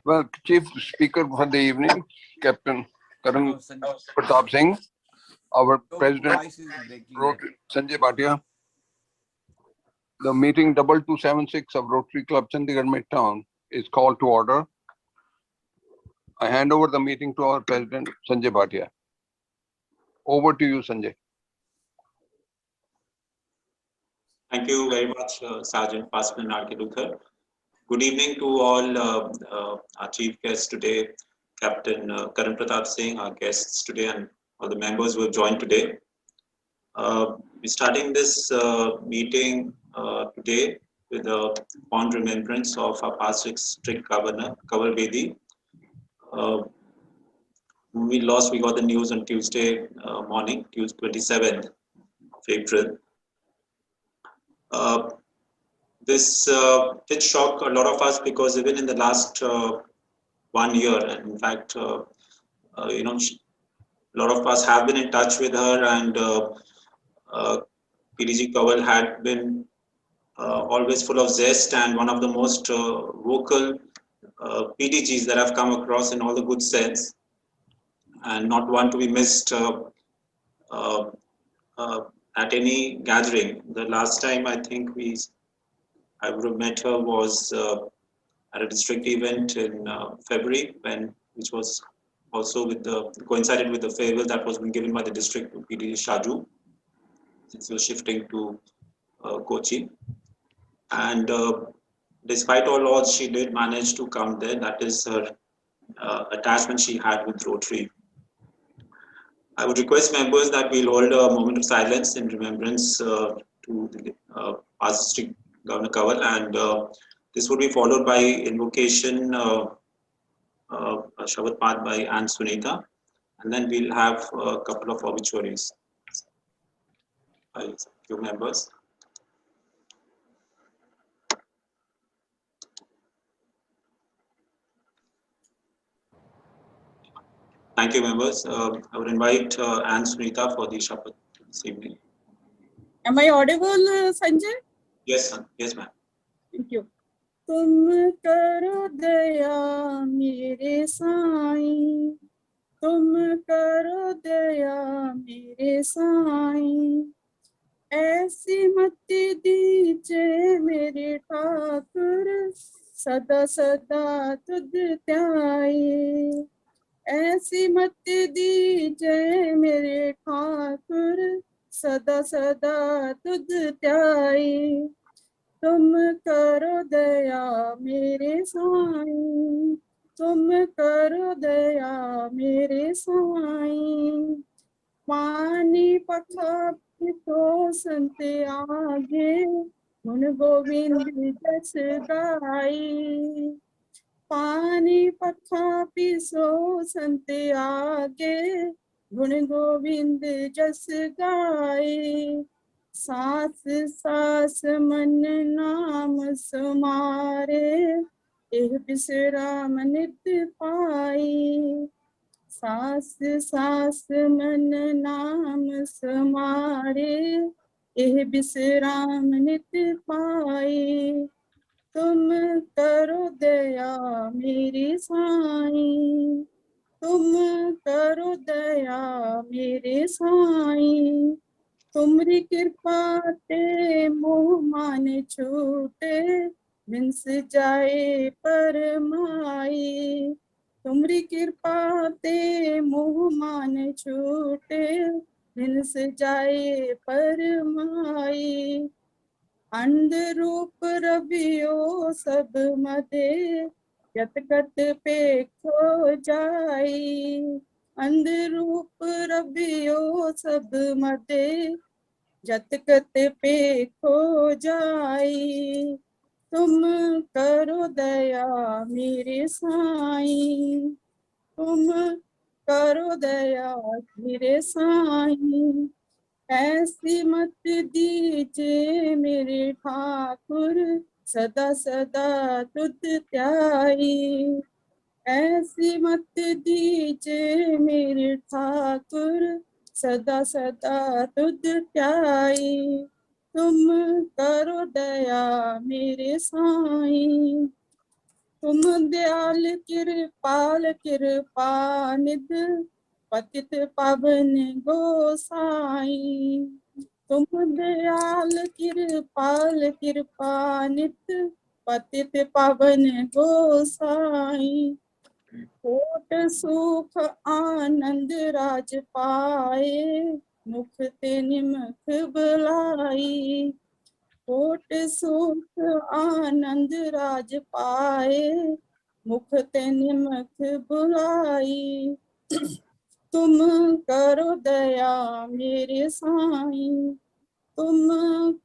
Well, Chief Speaker for the evening, Captain Karan Pratap Singh, our President, Sanjay Bhatia. The meeting 2276 of Rotary Club Chandigarh Midtown is called to order. I hand over the meeting to our President, Sanjay Bhatia. Over to you, Sanjay. Thank you very much, Sergeant Pascal Narkilukar. Good evening to all our chief guests today, Captain Karan Pratap Singh, our guests today, and all the members who have joined today. We're starting this meeting today with a fond remembrance of our past district governor, Kanwar Bedi. We got the news on Tuesday morning, Tuesday 27th of April. This did shock a lot of us because even in the last 1 year, and in fact, a lot of us have been in touch with her, and PDG Kanwar had been always full of zest and one of the most vocal PDGs that I've come across in all the good sense, and not one to be missed at any gathering. The last time I think I would have met her was at a district event in February, which was also coincided with the farewell that was being given by the district to PDG Shaju, since he was shifting to Kochi. And despite all odds, she did manage to come there. That is her attachment she had with Rotary. I would request members that we'll hold a moment of silence in remembrance to the past district Governor Kanwar, and this would be followed by invocation, Shabad Path by Anne Sunita, and then we'll have a couple of obituaries by a few members. Thank you, members. I would invite Anne Sunita for the Shabad this evening. Am I audible, Sanjay? Yes, sir. Yes, ma'am. Thank you. तुम करो दया मेरे साईं, तुम करो दया मेरे साईं, ऐसी मत दीजे मेरे ठाकुर, सदा सदा तुझ त्याई। ऐसी मत दीजे मेरे ठाकुर, सदा सदा तुझ त्याई। तुम करो दया मेरे साईं, तुम करो दया मेरे साईं। पानी पखा तो संत आगे, गुण गोविंद जस गाई। पानी पखा पिसो संत आगे, गुण गोविंद जस गाई। सास सास मन नाम समारे, एह विश्राम नित पाई। सास सास मन नाम समारे, एह विश्राम नित पाई। तुम करो दया मेरी साईं, तुम करो दया मेरे साईं। तुमरी कृपा ते मोह मान छूटे, बिंस जाए परमाई। तुमरी कृपा ते मोह मान छूटे, बिंस जाए परमाई। अंध रूप रवियो सब मदे, यत कत पे खो जाई। अंध रूप रवियो सब मदे, जत कत पे खो जाई। तुम करो दया मेरे साईं, तुम करो दया मेरे साईं। ऐसी मत दीजे मेरे ठाकुर, सदा सदा तुझ त्याई। ऐसी मत दीजे मेरे ठाकुर, सदा सदा तुझ त्याई। तुम करो दया मेरे साईं, तुम दयाल कृपाल कृपानिध पतित पावन गोसाई। तुम दयाल कृपाल कृपानिध पतित पावन गोसाई। कोट सुख आनंद राज पाए मुख ते निमख बुलाई। कोट सुख आनंद राज पाए मुख ते निमख बुलाई। तुम करो दया मेरे साईं, तुम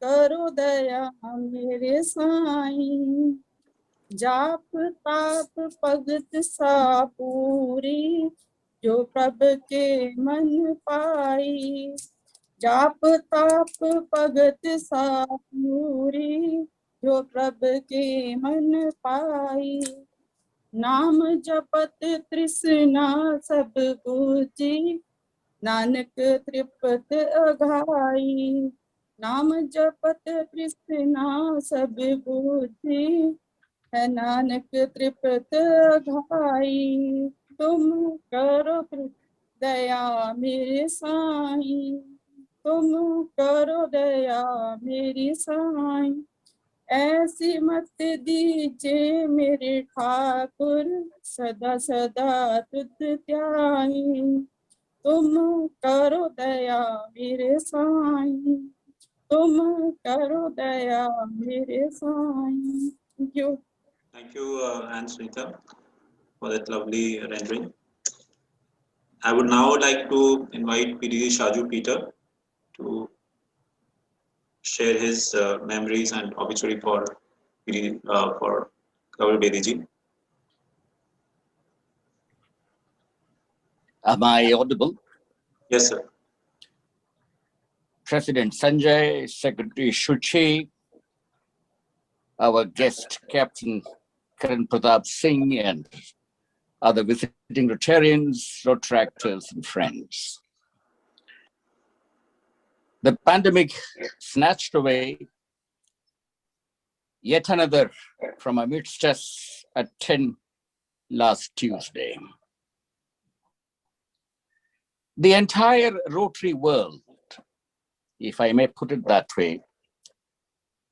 करो दया मेरे साईं। जाप ताप भगत सा पूरी जो प्रभ के मन पाई। जाप ताप भगत सा पूरी जो प्रभ के मन पाई। नाम जपत तृष्णा सब बुझी नानक तृप्त अघाई। नाम जपत तृष्णा सब बुझी है नानक तृप्त अघाई। तुम करो दया मेरे साईं, तुम करो दया मेरी साईं। ऐसी मत दीजिए मेरे ठाकुर सदा सदा तुझ ध्याई। तुम करो दया मेरे साईं, तुम करो दया मेरे Sai. Thank you. Thank you, Anne Sunita, for that lovely rendering. I would now like to invite PDG Shaju Peter to share his memories and obituary for Kaval Bediji. Am I audible? Yes, sir. President Sanjay, Secretary Shuchi, our guest Captain Karan Pratap Singh, and other visiting Rotarians, Rotaractors, and friends. The pandemic snatched away yet another from amidst us at 10 last Tuesday. The entire Rotary world, if I may put it that way,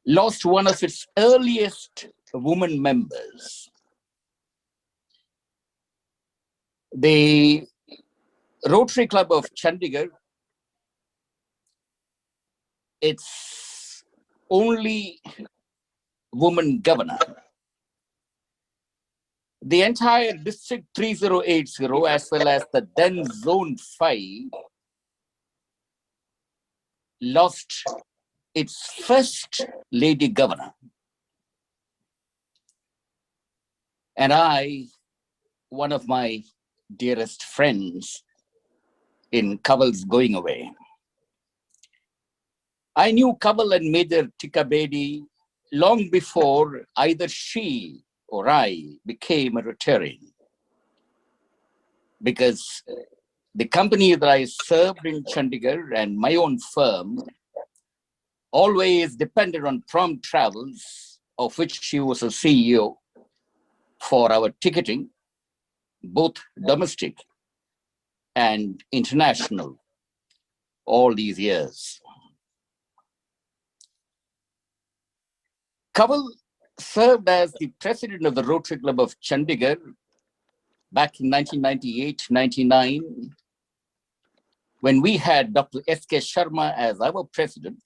lost one of its earliest women members. The Rotary Club of Chandigarh, its only woman governor. The entire District 3080, as well as the then Zone 5, lost its first lady governor. And I, one of my dearest friends in Kaval's going away. I knew Kaval and Major Tika Bedi long before either she or I became a Rotarian. Because the company that I served in Chandigarh and my own firm always depended on Prompt Travels, of which she was a CEO, for our ticketing, both domestic and international, all these years. Kaval served as the president of the Rotary Club of Chandigarh back in 1998-99, when we had Dr. S.K. Sharma as our president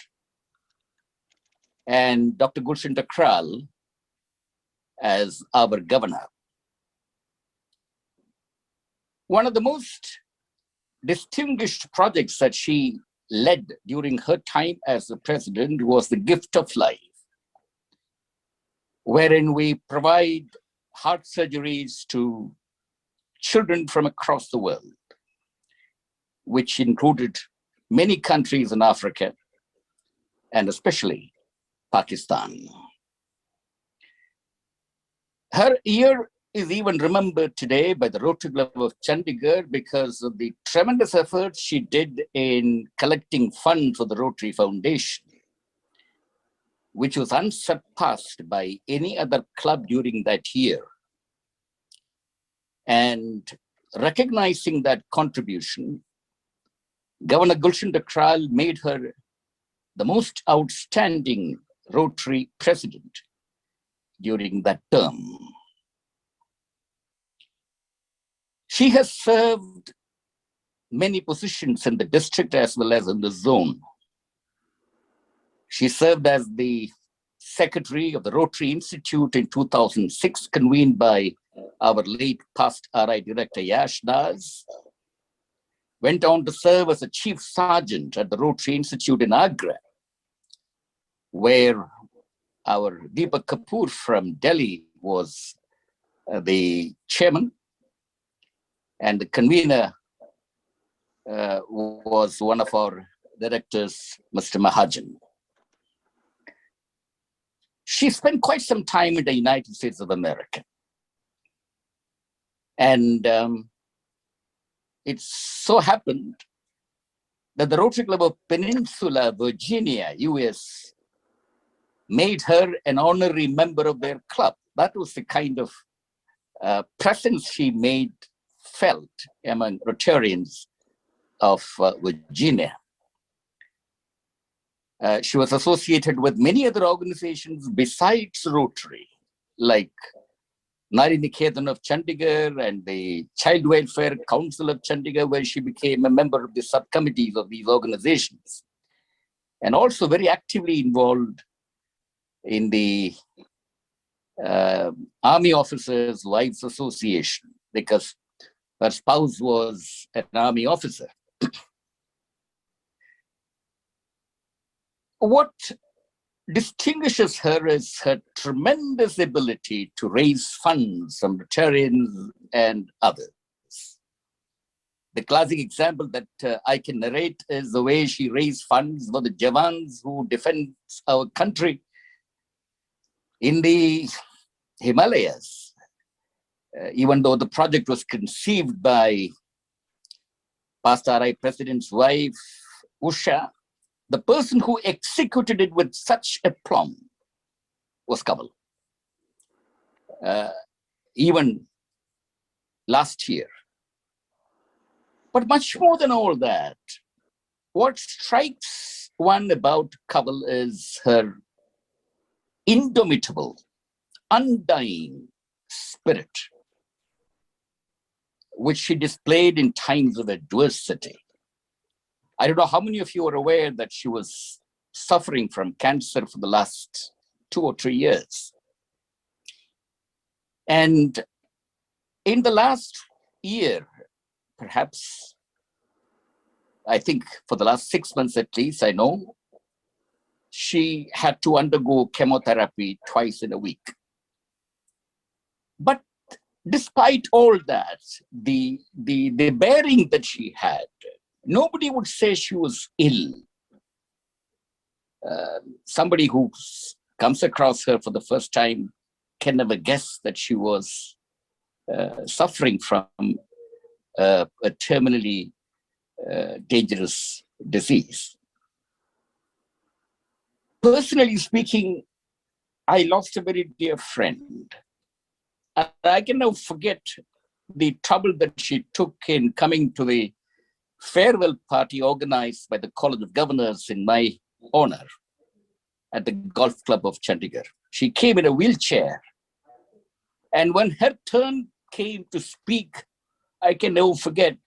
and Dr. Gulshan Takral as our governor. One of the most distinguished projects that she led during her time as the president was the Gift of Life, wherein we provide heart surgeries to children from across the world, which included many countries in Africa, and especially Pakistan. Her year is even remembered today by the Rotary Club of Chandigarh because of the tremendous efforts she did in collecting funds for the Rotary Foundation, which was unsurpassed by any other club during that year, And recognizing that contribution, Governor Gulshan Dakral made her the most outstanding Rotary president during that term. She has served many positions in the district as well as in the zone. She served as the secretary of the Rotary Institute in 2006, convened by our late past RI director Yash Das. Went on to serve as a chief sergeant at the Rotary Institute in Agra, where our Deepak Kapoor from Delhi was the chairman, and the convener was one of our directors, Mr. Mahajan. She spent quite some time in the United States of America. And it so happened that the Rotary Club of Peninsula, Virginia, US, made her an honorary member of their club. That was the kind of presence she made felt among Rotarians of Virginia. She was associated with many other organizations besides Rotary, like Nari Niketan of Chandigarh and the Child Welfare Council of Chandigarh, where she became a member of the subcommittees of these organizations, and also very actively involved in the Army Officers' Wives Association, because her spouse was an Army officer. What distinguishes her is her tremendous ability to raise funds from Rotarians and others. The classic example that I can narrate is the way she raised funds for the Jawans who defend our country in the Himalayas. Even though the project was conceived by past RI President's wife, Usha, the person who executed it with such aplomb was Kamal. Even last year. But much more than all that, what strikes one about Kamal is her indomitable, undying spirit, which she displayed in times of adversity. I don't know how many of you are aware that she was suffering from cancer for the last 2 or 3 years. And in the last year, perhaps, I think for the last 6 months at least, I know, she had to undergo chemotherapy twice in a week. But despite all that, the bearing that she had, nobody would say she was ill. Somebody who comes across her for the first time can never guess that she was suffering from a terminally dangerous disease. Personally speaking, I lost a very dear friend. And I can never forget the trouble that she took in coming to the farewell party organized by the College of Governors in my honor at the Golf Club of Chandigarh. She came in a wheelchair. And when her turn came to speak, I can never forget,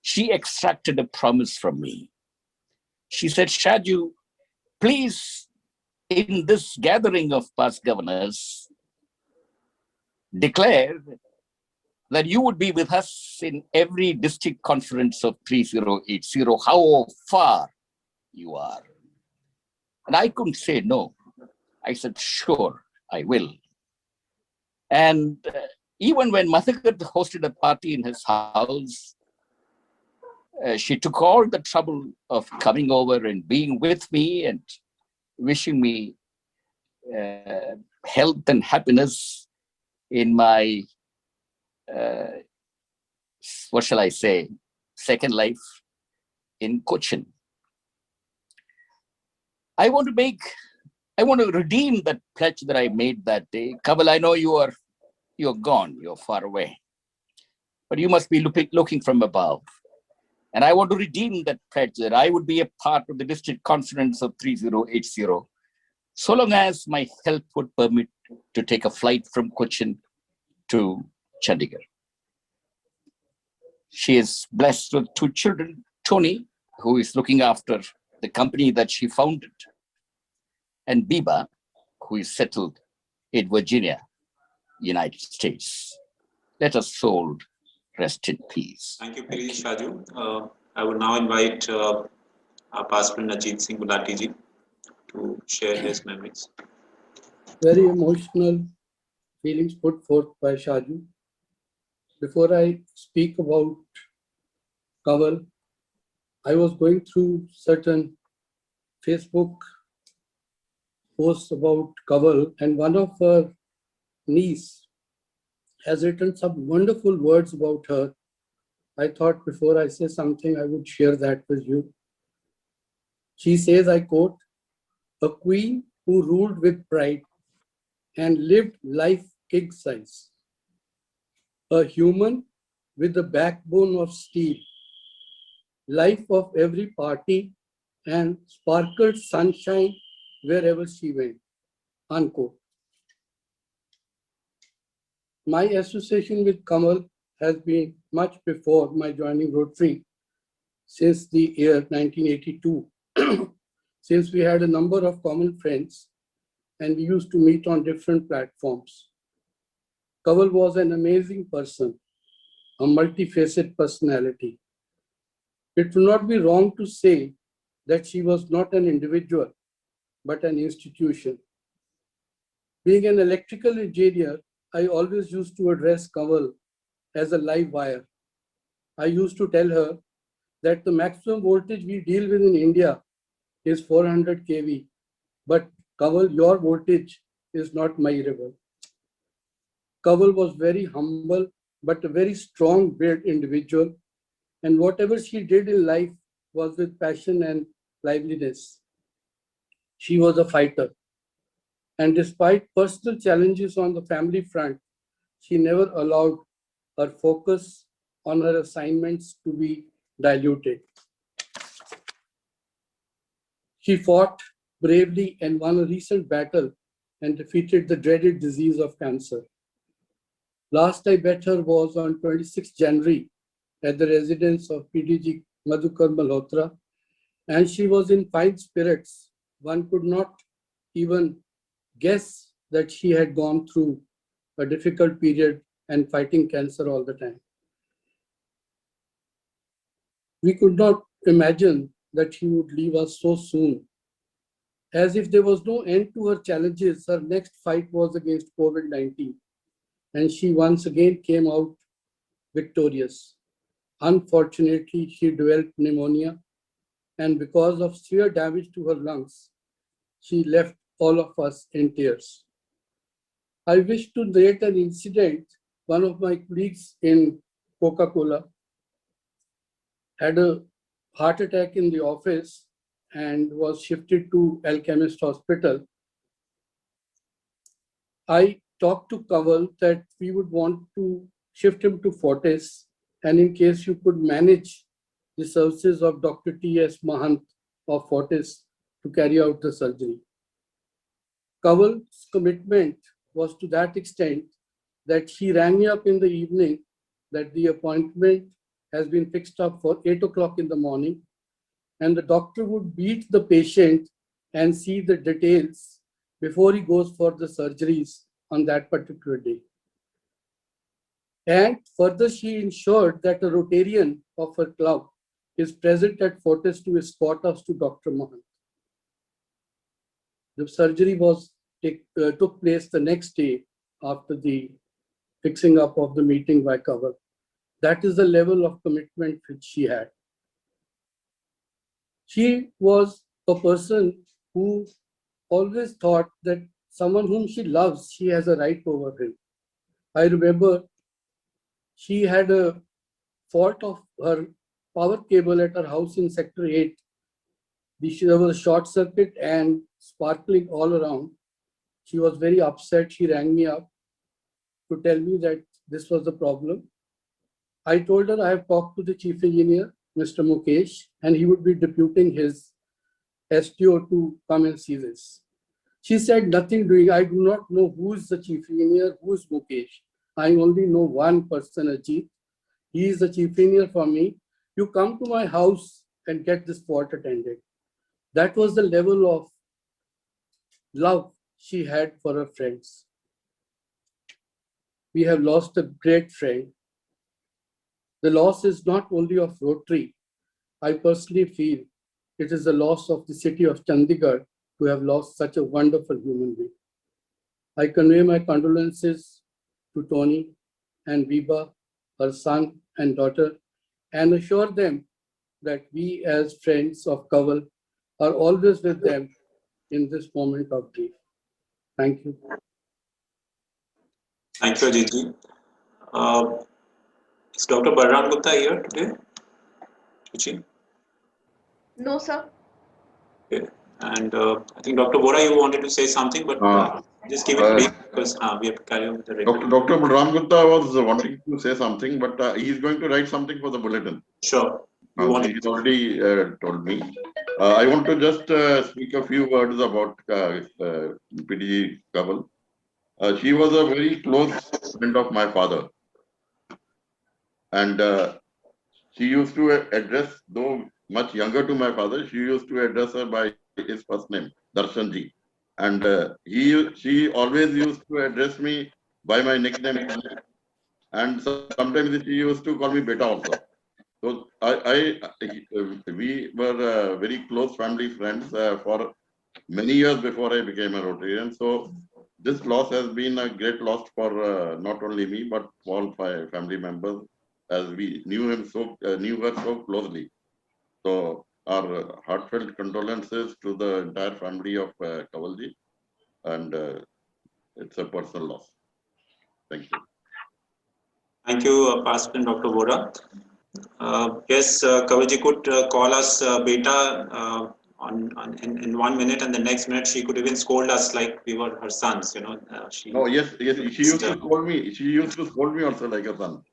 she extracted a promise from me. She said, Shaju, please, in this gathering of past governors, declare that you would be with us in every district conference of 3080, how far you are. And I couldn't say no. I said, sure, I will. And even when Madhukar hosted a party in his house, she took all the trouble of coming over and being with me and wishing me health and happiness in my what shall I say, second life in Cochin. I want to redeem that pledge that I made that day. Kamal, I know you're gone, you're far away. but you must be looking from above. And I want to redeem that pledge that I would be a part of the district conference of 3080, so long as my health would permit to take a flight from Cochin to Chandigarh. She is blessed with 2 children, Tony, who is looking after the company that she founded, and Biba, who is settled in Virginia, United States. Let us soul rest in peace. Thank you, Piri Shaju. I would now invite our Pastor Ajit Singh Gulati ji to share his memories. Very emotional feelings put forth by Shaju. Before I speak about Kanwal, I was going through certain Facebook posts about Kanwal, and one of her niece has written some wonderful words about her. I thought before I say something, I would share that with you. She says, I quote, "A queen who ruled with pride and lived life king size. A human with the backbone of steel, life of every party and sparkled sunshine wherever she went." Unquote. My association with Kanwal has been much before my joining Rotary, since the year 1982, since we had a number of common friends and we used to meet on different platforms. Kanwal was an amazing person, a multifaceted personality. It would not be wrong to say that she was not an individual, but an institution. Being an electrical engineer, I always used to address Kanwal as a live wire. I used to tell her that the maximum voltage we deal with in India is 400 kV, but Kanwal, your voltage is not measurable. Kanwal was very humble, but a very strong-willed individual, and whatever she did in life was with passion and liveliness. She was a fighter, and despite personal challenges on the family front, she never allowed her focus on her assignments to be diluted. She fought bravely and won a recent battle and defeated the dreaded disease of cancer. Last I met her was on 26 January at the residence of PDG Madhukar Malhotra, and she was in fine spirits. One could not even guess that she had gone through a difficult period and fighting cancer all the time. We could not imagine that she would leave us so soon. As if there was no end to her challenges, her next fight was against COVID-19, and she once again came out victorious. Unfortunately, she developed pneumonia, and because of severe damage to her lungs, she left all of us in tears. I wish to narrate an incident. One of my colleagues in Coca-Cola had a heart attack in the office and was shifted to Alchemist Hospital. I talked to Kanwal that we would want to shift him to Fortis, and in case you could manage the services of Dr. T.S. Mahant of Fortis to carry out the surgery. Kanwal's commitment was to that extent that she rang me up in the evening that the appointment has been fixed up for 8 o'clock in the morning, and the doctor would meet the patient and see the details before he goes for the surgeries on that particular day. And further, she ensured that a Rotarian of her club is present at Fortis to escort us to Dr. Mahant. The surgery took place the next day after the fixing up of the meeting by Kanwal. That is the level of commitment which she had. She was a person who always thought that someone whom she loves, she has a right over him. I remember she had a fault of her power cable at her house in Sector 8. There was a short circuit and sparkling all around. She was very upset. She rang me up to tell me that this was the problem. I told her I have talked to the chief engineer, Mr. Mukesh, and he would be deputing his STO to come and see this. She said, nothing doing. I do not know who is the chief engineer, who is Mukesh. I only know one person, Ajit. He is the chief engineer for me. You come to my house and get this fault attended. That was the level of love she had for her friends. We have lost a great friend. The loss is not only of Rotary. I personally feel it is the loss of the city of Chandigarh to have lost such a wonderful human being. I convey my condolences to Tony and Viva, her son and daughter, and assure them that we as friends of Kawal are always with them in this moment of grief. Thank you. Thank you, Ajit. Is Dr. Balram Gupta here today? Suchi? No, sir. Okay. And I think Dr. Vora, you wanted to say something, but just give it brief because we have to carry on with the regular. Dr. Balram Gupta was wanting to say something, but he is going to write something for the bulletin. Sure. He's already told me. I want to just speak a few words about PDG Kawal. She was a very close friend of my father. And she used to address, though much younger to my father, she used to address her by his first name, Darshanji. And she always used to address me by my nickname. And sometimes she used to call me Beta also. So we were very close family friends for many years before I became a Rotarian. So this loss has been a great loss for not only me, but all my family members, as we knew her so closely. So our heartfelt condolences to the entire family of Kawalji, and it's a personal loss. Thank you. Thank you, Participant Dr. Vora. Yes, Kawalji could call us Beta in 1 minute, and the next minute she could even scold us like we were her sons. You know. Oh yes, yes. She used to scold me. She used to scold me also like a son.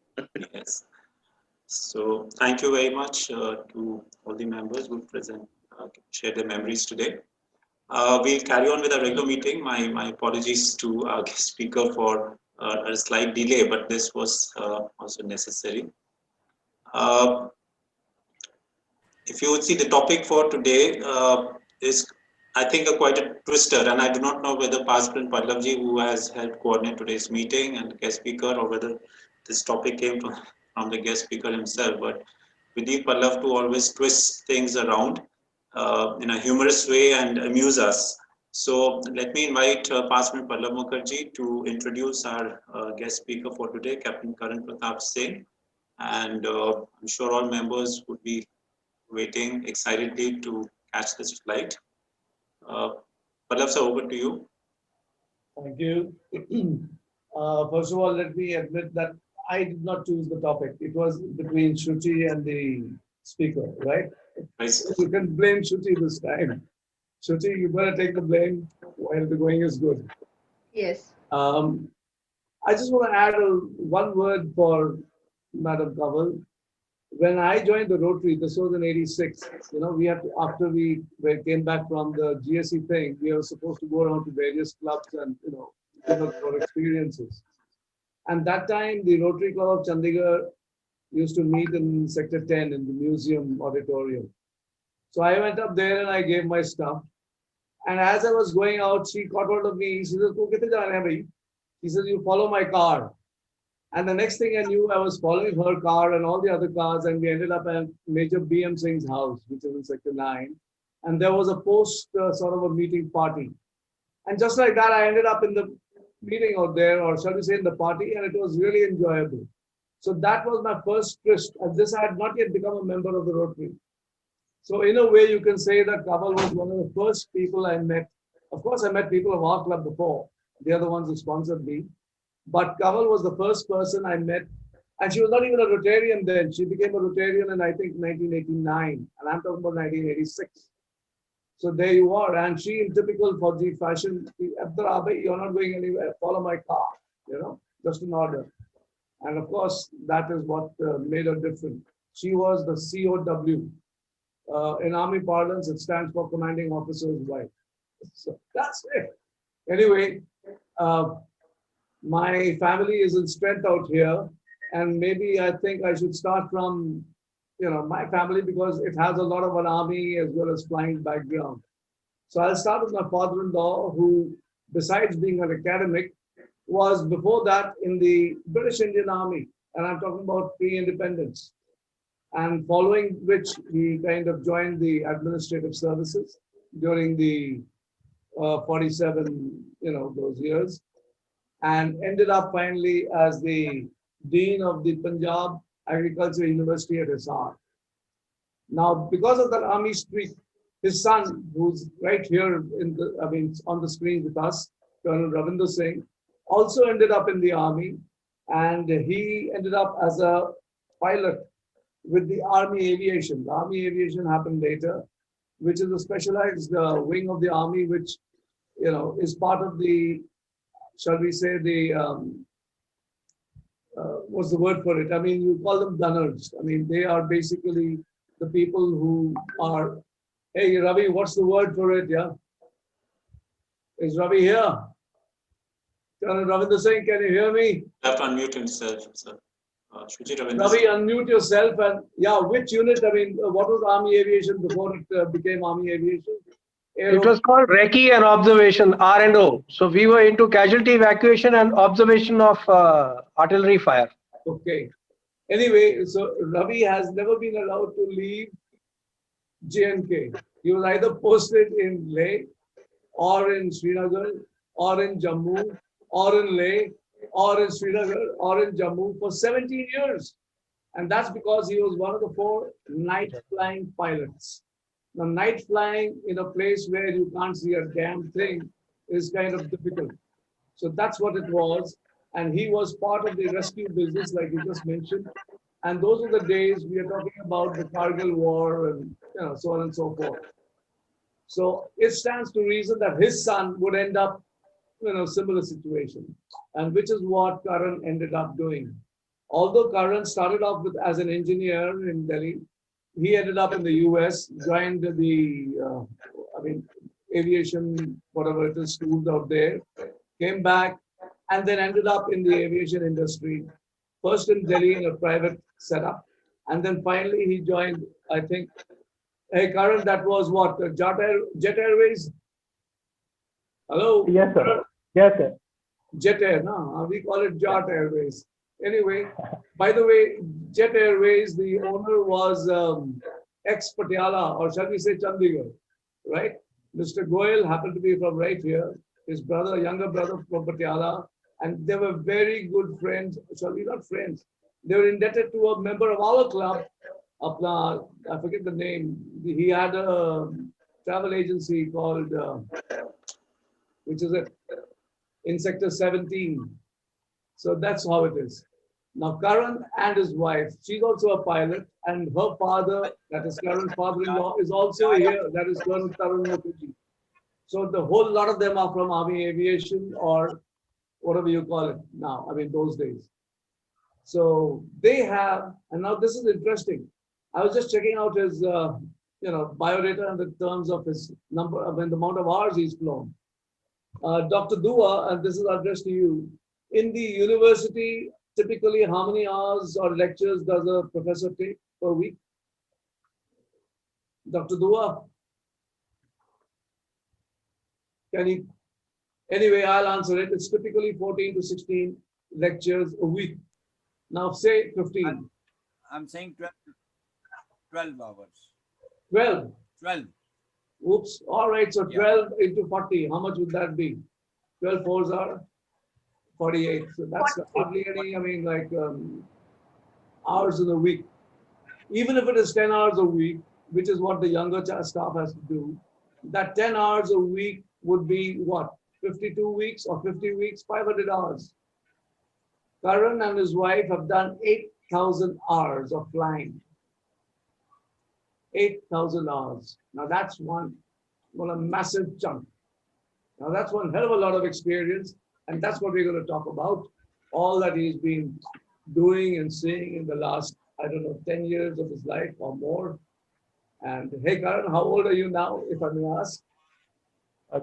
Yes. So thank you very much to all the members who present, share their memories today. We'll carry on with our regular meeting. My apologies to our guest speaker for a slight delay, but this was also necessary. If you would see, the topic for today is, I think, quite a twister, and I do not know whether Participant Pallavji, who has helped coordinate today's meeting, and guest speaker, or whether this topic came from the guest speaker himself, but we need Pallav to always twist things around in a humorous way and amuse us. So let me invite Participant Pallav Mukherjee to introduce our guest speaker for today, Captain Karan Pratap Singh. And I'm sure all members would be waiting excitedly to catch this flight. Pallav sir, over to you. Thank you. First of all, let me admit that I did not choose the topic. It was between Shruti and the speaker, right? Nice. You can blame Shruti this time. Shruti, you better take the blame while the going is good. Yes. I just want to add one word for Madam Kawal. When I joined the Rotary, this was in '86. You know, we had to, after we came back from the GSE thing, we were supposed to go around to various clubs and give us our experiences. And that time, the Rotary Club of Chandigarh used to meet in Sector 10 in the museum auditorium. So I went up there and I gave my stuff. And as I was going out, she caught hold of me. She says, she says, you follow my car. And the next thing I knew, I was following her car and all the other cars, and we ended up at Major B.M. Singh's house, which is in Sector 9. And there was a post sort of a meeting party. And just like that, I ended up in the meeting out there, or shall we say in the party, and it was really enjoyable. So that was my first tryst. At this, I had not yet become a member of the Rotary. So in a way, you can say that Kawal was one of the first people I met. Of course, I met people of our club before. The other ones who sponsored me. But Kawal was the first person I met. And she was not even a Rotarian then. She became a Rotarian in, I think, 1989. And I'm talking about 1986. So there you are. And she, in typical Fauji fashion, you're not going anywhere. Follow my car, just an order. And of course, that is what made her different. She was the COW. In Army parlance, it stands for Commanding Officer's Wife. So that's it. Anyway, my family is in strength out here. And maybe I think I should start from, my family, because it has a lot of an army as well as flying background. So I'll start with my father-in-law, who, besides being an academic, was before that in the British Indian Army. And I'm talking about pre-independence. And following which he kind of joined the administrative services during the 47, those years, and ended up finally as the Dean of the Punjab Agricultural University at Hisar. Now, because of that army streak, his son, who's right here on the screen with us, Colonel Ravinder Singh, also ended up in the army, and he ended up as a pilot with the Army Aviation. The Army Aviation happened later, which is a specialized wing of the army, which is part of the, shall we say, the what's the word for it? I mean, you call them gunners. I mean, they are basically the people who are. Hey, Ravi, what's the word for it? Yeah, is Ravi here? Colonel Ravinder Singh, can you hear me? You have to unmute himself, sir. Ravi, unmute yourself, and yeah, which unit? I mean, what was Army Aviation before it became Army Aviation? It was called Recce and Observation, R&O. So we were into casualty evacuation and observation of artillery fire. Okay. Anyway, so Ravi has never been allowed to leave J&K. He was either posted in Leh or in Srinagar or in Jammu or in Leh or in Srinagar or in Jammu for 17 years. And that's because he was one of the 4 night flying pilots. Now, night flying in a place where you can't see a damn thing is kind of difficult. So that's what it was. And he was part of the rescue business, like you just mentioned. And those are the days we are talking about the Kargil War and so on and so forth. So it stands to reason that his son would end up in a similar situation, and which is what Karan ended up doing. Although Karan started off as an engineer in Delhi, he ended up in the US, joined the, aviation, whatever it is, schools out there, came back, and then ended up in the aviation industry, first in Delhi in a private setup, and then finally he joined, I think, hey Karan, that was what, Jet Airways? Hello? Yes, sir. Yes, sir. Jet Air, no, we call it Jet Airways. Anyway, by the way, Jet Airways, the owner was ex-Patiala, or shall we say Chandigarh, right? Mr. Goyal happened to be from right here, his brother, younger brother from Patiala, and they were very good friends, not friends. They were indebted to a member of our club, I forget the name. He had a travel agency called, which is in Sector 17. So that's how it is. Now, Karan and his wife, she's also a pilot, and her father, that is Karan's father-in-law, is also here, that is Colonel Tarun Mukherjee. So the whole lot of them are from Army Aviation, or whatever you call it now, those days. So they have, and now this is interesting. I was just checking out his, biodata in the terms of his number, the amount of hours he's flown. Dr. Dua, and this is addressed to you, in the university, typically how many hours or lectures does a professor take per week? Dr. Dua? Can you? Anyway, I'll answer it. It's typically 14 to 16 lectures a week. Now say 15. I'm saying 12 hours. 12? 12. Oops. All right. So 12 into 40. How much would that be? 12 fours are 48. So that's hardly any, hours in a week. Even if it is 10 hours a week, which is what the younger staff has to do, that 10 hours a week would be what? 52 weeks or 50 weeks, 500 hours. Karan and his wife have done 8,000 hours of flying. 8,000 hours. Now that's one a massive chunk. Now that's one hell of a lot of experience, and that's what we're going to talk about. All that he's been doing and seeing in the last, I don't know, 10 years of his life or more. And hey, Karan, how old are you now, if I may ask?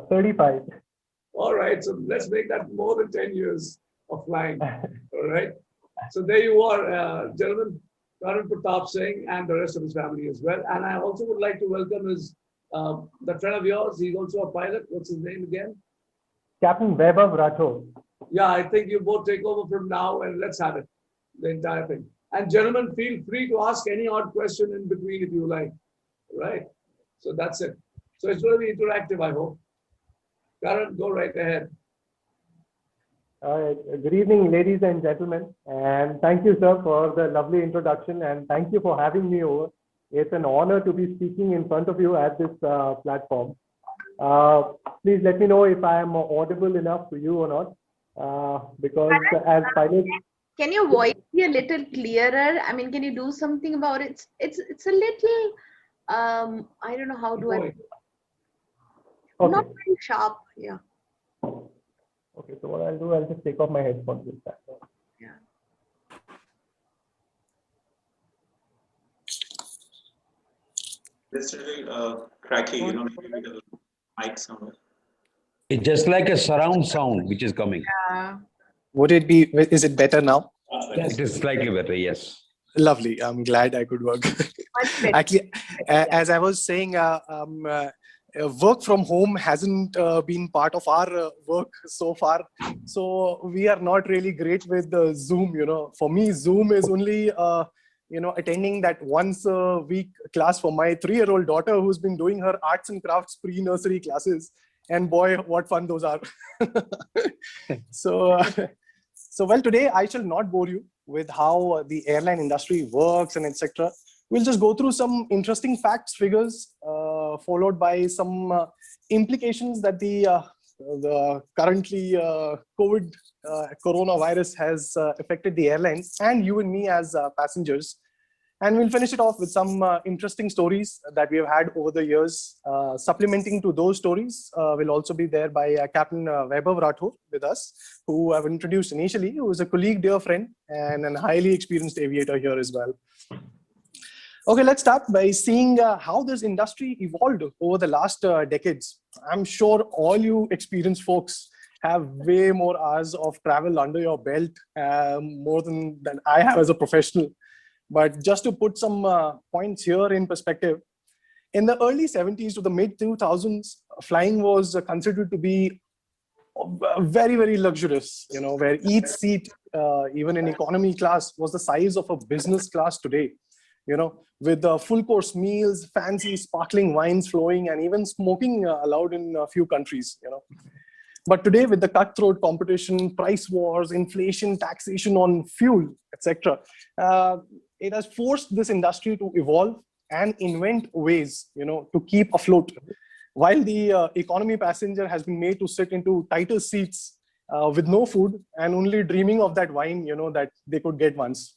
35. All right, so let's make that more than 10 years of flying. All right. So there you are, gentlemen, Karan Pratap Singh and the rest of his family as well. And I also would like to welcome that friend of yours. He's also a pilot. What's his name again? Captain Vaibhav Rathore. Yeah, I think you both take over from now and let's have it, the entire thing. And gentlemen, feel free to ask any odd question in between if you like. Right. So that's it. So it's going to be interactive, I hope. Karan, go right ahead. Good evening, ladies and gentlemen, and thank you, sir, for the lovely introduction, and thank you for having me over. It's an honor to be speaking in front of you at this platform. Please let me know if I am audible enough to you or not, because as pilots... Can your voice be a little clearer? I mean, can you do something about it? It's a little, I don't know how do I... Okay. Not very sharp, yeah. Okay, so what I'll do, I'll just take off my headphones this time. Yeah. It's a little cracky, you know, maybe the mic somewhere. It's just like a surround sound which is coming. Yeah. Would it be, is it better now? It is slightly better, yes. Lovely. I'm glad I could work. Actually, as I was saying, work from home hasn't been part of our work so far. So we are not really great with Zoom, you know. For me, Zoom is only, you know, attending that once a week class for my 3-year-old daughter who's been doing her arts and crafts pre-nursery classes. And boy, what fun those are. So well, today I shall not bore you with how the airline industry works and etc. We'll just go through some interesting facts, figures, followed by some implications that the currently COVID coronavirus has affected the airlines and you and me as passengers. And we'll finish it off with some interesting stories that we have had over the years. Supplementing to those stories will also be there by Captain Vaibhav Rathore with us, who I've introduced initially, who is a colleague, dear friend, and a highly experienced aviator here as well. Okay, let's start by seeing how this industry evolved over the last decades. I'm sure all you experienced folks have way more hours of travel under your belt, more than I have as a professional. But just to put some points here in perspective, in the early 70s to the mid 2000s, flying was considered to be very, very luxurious, you know, where each seat, even in economy class, was the size of a business class today, you know, with full course meals, fancy sparkling wines flowing, and even smoking allowed in a few countries, you know. But today, with the cutthroat competition, price wars, inflation, taxation on fuel, etc., it has forced this industry to evolve and invent ways, you know, to keep afloat. While the economy passenger has been made to sit into tighter seats with no food and only dreaming of that wine, you know, that they could get once.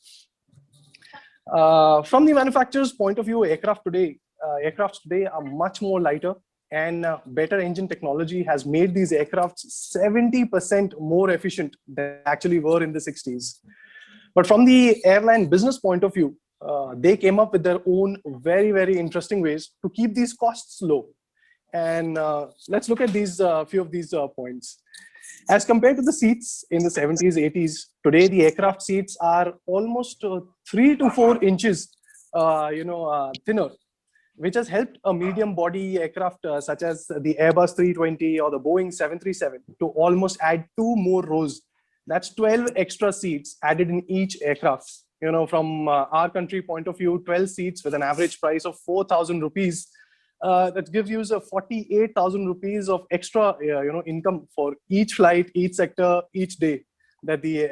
From the manufacturer's point of view, aircrafts today are much more lighter, and better engine technology has made these aircrafts 70% more efficient than they actually were in the 60s. But from the airline business point of view, they came up with their own very, very interesting ways to keep these costs low. And let's look at these few of these points. As compared to the seats in the 70s, 80s, today the aircraft seats are almost 3 to 4 inches, thinner, which has helped a medium body aircraft such as the Airbus 320 or the Boeing 737 to almost add 2 more rows. That's 12 extra seats added in each aircraft. You know, from our country point of view, 12 seats with an average price of 4,000 rupees. That gives you 48,000 rupees of extra, income for each flight, each sector, each day that the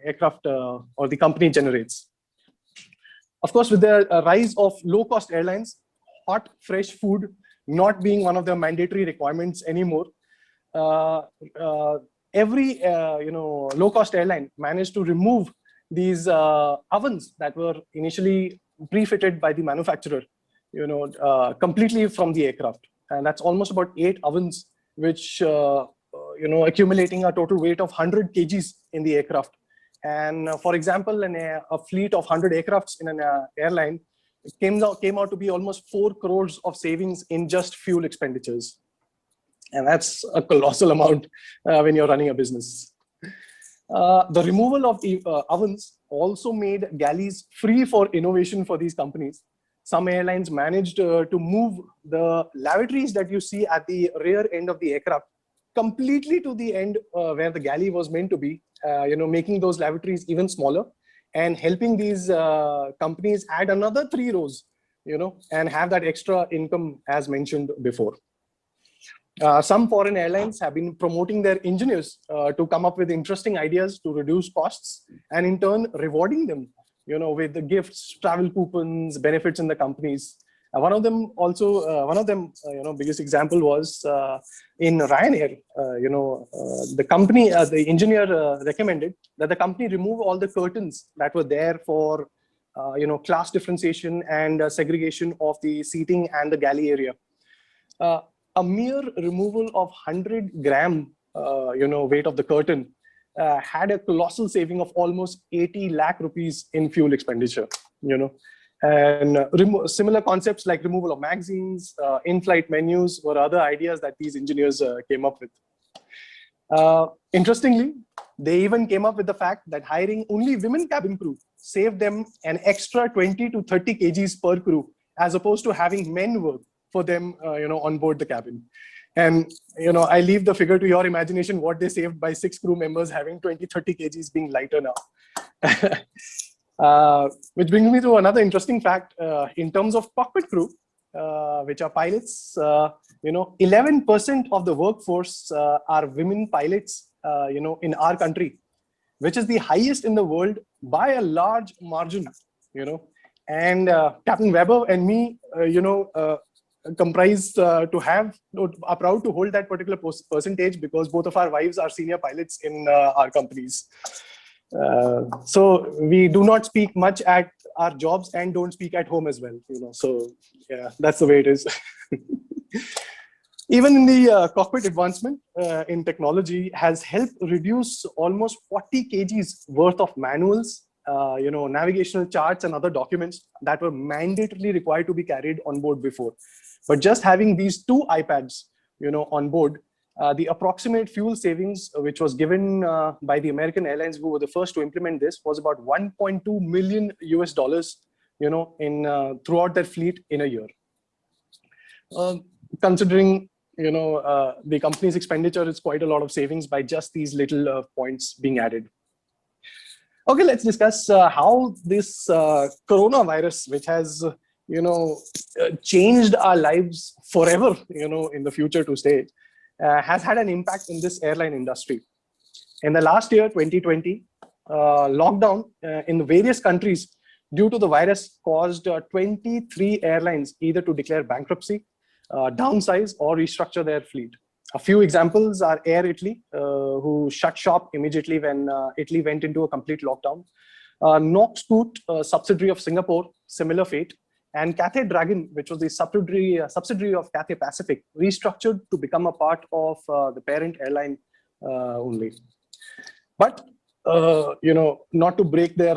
aircraft or the company generates. Of course, with the rise of low-cost airlines, hot, fresh food not being one of the mandatory requirements anymore, every low-cost airline managed to remove these ovens that were initially pre-fitted by the manufacturer, completely from the aircraft. And that's almost about 8 ovens, which, accumulating a total weight of 100 kgs in the aircraft. And for example, a fleet of 100 aircrafts in an airline came out to be almost 4 crores of savings in just fuel expenditures. And that's a colossal amount when you're running a business. The removal of ovens also made galleys free for innovation for these companies. Some airlines managed to move the lavatories that you see at the rear end of the aircraft completely to the end where the galley was meant to be, making those lavatories even smaller and helping these companies add another 3 rows, and have that extra income as mentioned before. Some foreign airlines have been promoting their engineers to come up with interesting ideas to reduce costs, and in turn rewarding them, with the gifts, travel coupons, benefits in the companies. One of them, biggest example was in Ryanair. The company, the engineer recommended that the company remove all the curtains that were there for, class differentiation and segregation of the seating and the galley area. A mere removal of 100 gram, weight of the curtain had a colossal saving of almost 80 lakh rupees in fuel expenditure, And similar concepts like removal of magazines, in-flight menus were other ideas that these engineers came up with. Interestingly, they even came up with the fact that hiring only women cabin crew saved them an extra 20 to 30 kgs per crew, as opposed to having men work for them, on board the cabin. And, I leave the figure to your imagination what they saved by 6 crew members having 20, 30 kgs being lighter now. Which brings me to another interesting fact. In terms of cockpit crew, which are pilots, 11% of the workforce are women pilots, in our country, which is the highest in the world by a large margin, And Captain Weber and me, comprised are proud to hold that particular percentage because both of our wives are senior pilots in our companies. So we do not speak much at our jobs and don't speak at home as well, So yeah, that's the way it is. Even in the cockpit advancement in technology has helped reduce almost 40 kgs worth of manuals, navigational charts and other documents that were mandatorily required to be carried on board before. But just having these 2 iPads, on board, the approximate fuel savings, which was given by the American Airlines, who were the first to implement this, was about $1.2 million US, in throughout their fleet in a year. Considering, the company's expenditure is quite a lot of savings by just these little points being added. Okay, let's discuss how this coronavirus, which has changed our lives forever, in the future to stay, has had an impact in this airline industry. In the last year, 2020, lockdown in the various countries due to the virus caused 23 airlines either to declare bankruptcy, downsize, or restructure their fleet. A few examples are Air Italy, who shut shop immediately when Italy went into a complete lockdown. Noxcoot, a subsidiary of Singapore, similar fate. And Cathay Dragon, which was the subsidiary of Cathay Pacific, restructured to become a part of the parent airline only. But, not to break their,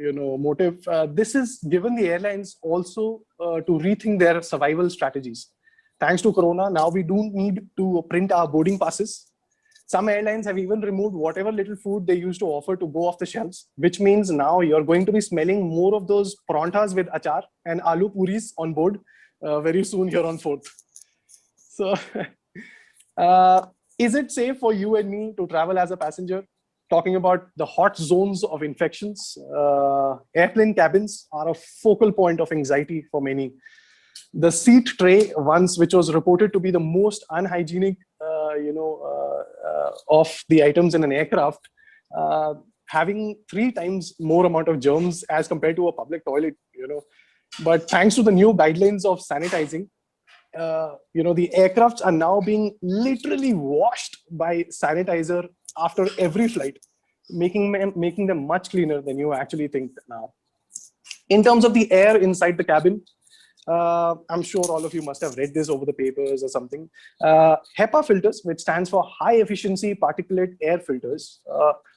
motive, this has given the airlines also to rethink their survival strategies. Thanks to Corona, now we don't need to print our boarding passes. Some airlines have even removed whatever little food they used to offer to go off the shelves, which means now you're going to be smelling more of those paranthas with achar and aloo puris on board very soon here on 4th. So, is it safe for you and me to travel as a passenger? Talking about the hot zones of infections, airplane cabins are a focal point of anxiety for many. The seat tray once, which was reported to be the most unhygienic, of the items in an aircraft, having 3 times more amount of germs as compared to a public toilet, But thanks to the new guidelines of sanitizing, the aircrafts are now being literally washed by sanitizer after every flight, making them much cleaner than you actually think now. In terms of the air inside the cabin, I'm sure all of you must have read this over the papers or something. HEPA filters, which stands for high efficiency particulate air filters,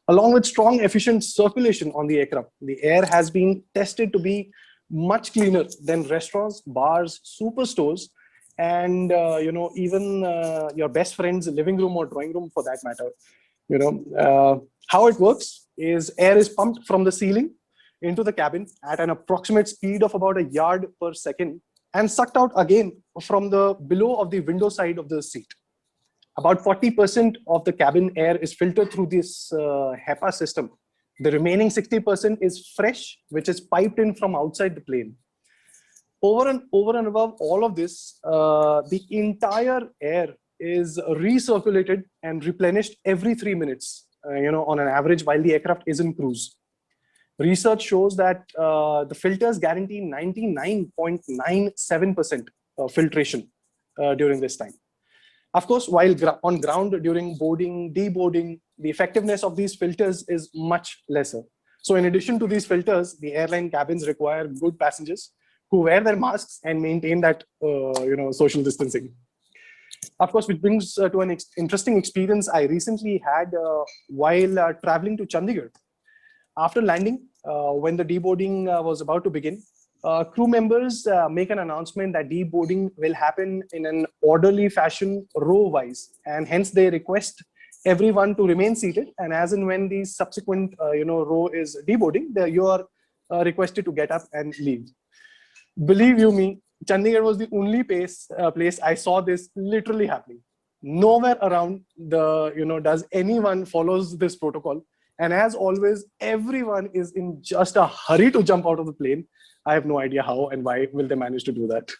along with strong efficient circulation on the aircraft. The air has been tested to be much cleaner than restaurants, bars, superstores, and even your best friend's living room or drawing room for that matter. How it works is air is pumped from the ceiling into the cabin at an approximate speed of about a yard per second and sucked out again from the below of the window side of the seat. About 40% of the cabin air is filtered through this HEPA system. The remaining 60% is fresh, which is piped in from outside the plane. Over and above all of this, the entire air is recirculated and replenished every 3 minutes, on an average while the aircraft is in cruise. Research shows that the filters guarantee 99.97% filtration during this time. Of course, while on ground during boarding, deboarding, the effectiveness of these filters is much lesser. So in addition to these filters, the airline cabins require good passengers who wear their masks and maintain that social distancing. Of course, which brings to an interesting experience I recently had while traveling to Chandigarh. After landing, when the deboarding was about to begin, crew members make an announcement that deboarding will happen in an orderly fashion, row-wise, and hence they request everyone to remain seated. And as and when the subsequent, row is deboarding, you are requested to get up and leave. Believe you me, Chandigarh was the only place I saw this literally happening. Nowhere around does anyone follows this protocol. And as always, everyone is in just a hurry to jump out of the plane. I have no idea how and why will they manage to do that.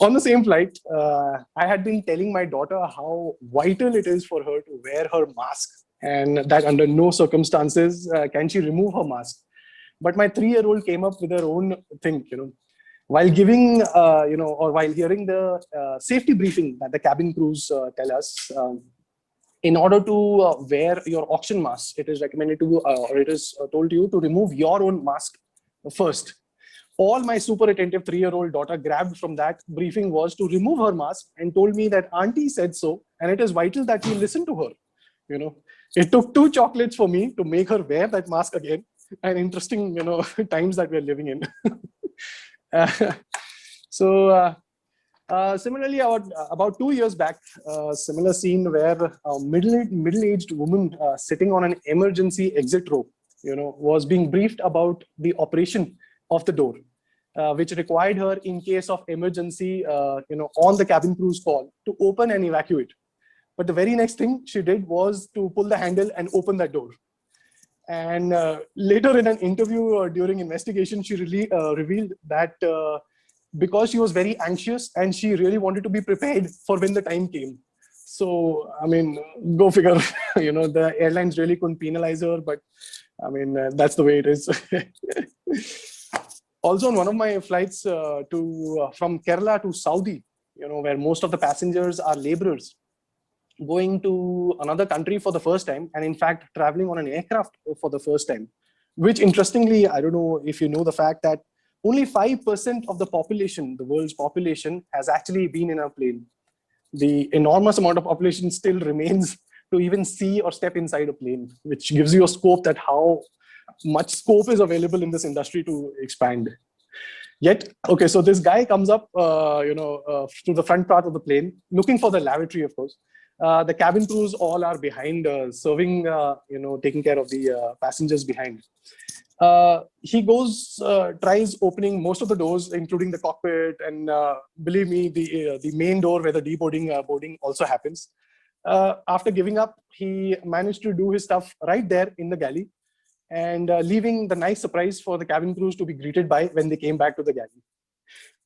On the same flight, I had been telling my daughter how vital it is for her to wear her mask and that under no circumstances can she remove her mask. But my 3-year-old came up with her own thing, while giving, or while hearing the safety briefing that the cabin crews tell us, in order to wear your oxygen mask, it is recommended to, or it is told to you to remove your own mask first. All my super attentive 3-year-old daughter grabbed from that briefing was to remove her mask and told me that auntie said so, and it is vital that you listen to her. It took 2 chocolates for me to make her wear that mask again. And interesting, times that we're living in. Similarly, about 2 years back, a similar scene where a middle-aged woman sitting on an emergency exit row, was being briefed about the operation of the door, which required her, in case of emergency, on the cabin crew's call, to open and evacuate. But the very next thing she did was to pull the handle and open that door. And later in an interview during investigation, she revealed that because she was very anxious and she really wanted to be prepared for when the time came. So, I mean, go figure, the airlines really couldn't penalize her, but I mean, that's the way it is. Also, on one of my flights from Kerala to Saudi, where most of the passengers are laborers, going to another country for the first time, and in fact, traveling on an aircraft for the first time, which interestingly, I don't know if you know the fact that only 5% of the population, the world's population, has actually been in a plane. The enormous amount of population still remains to even see or step inside a plane, which gives you a scope that how much scope is available in this industry to expand. Yet, okay, so this guy comes up, to the front part of the plane, looking for the lavatory, of course. The cabin crews all are behind, serving, taking care of the passengers behind. He goes, tries opening most of the doors, including the cockpit, and believe me, the main door where the deboarding boarding also happens. After giving up, he managed to do his stuff right there in the galley, and leaving the nice surprise for the cabin crews to be greeted by when they came back to the galley.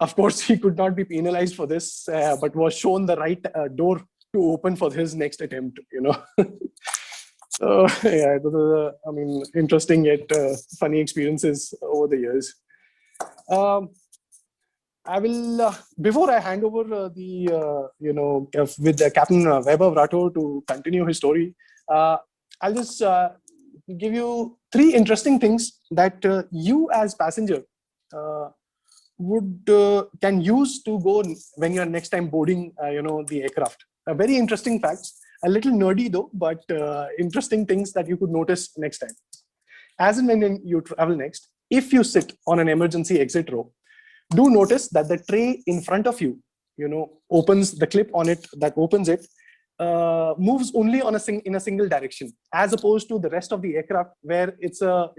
Of course, he could not be penalized for this, but was shown the right door to open for his next attempt, So yeah, it was, I mean, interesting yet funny experiences over the years. I will, before I hand over with Captain Vaibhav Rathore to continue his story, I'll just give you 3 interesting things that you as passenger can use to go when you're next time boarding, the aircraft. Very interesting facts, a little nerdy though, but interesting things that you could notice next time. As and when you travel next, if you sit on an emergency exit row, do notice that the tray in front of you, opens the clip on it that opens it, moves only on in a single direction, as opposed to the rest of the aircraft where it's a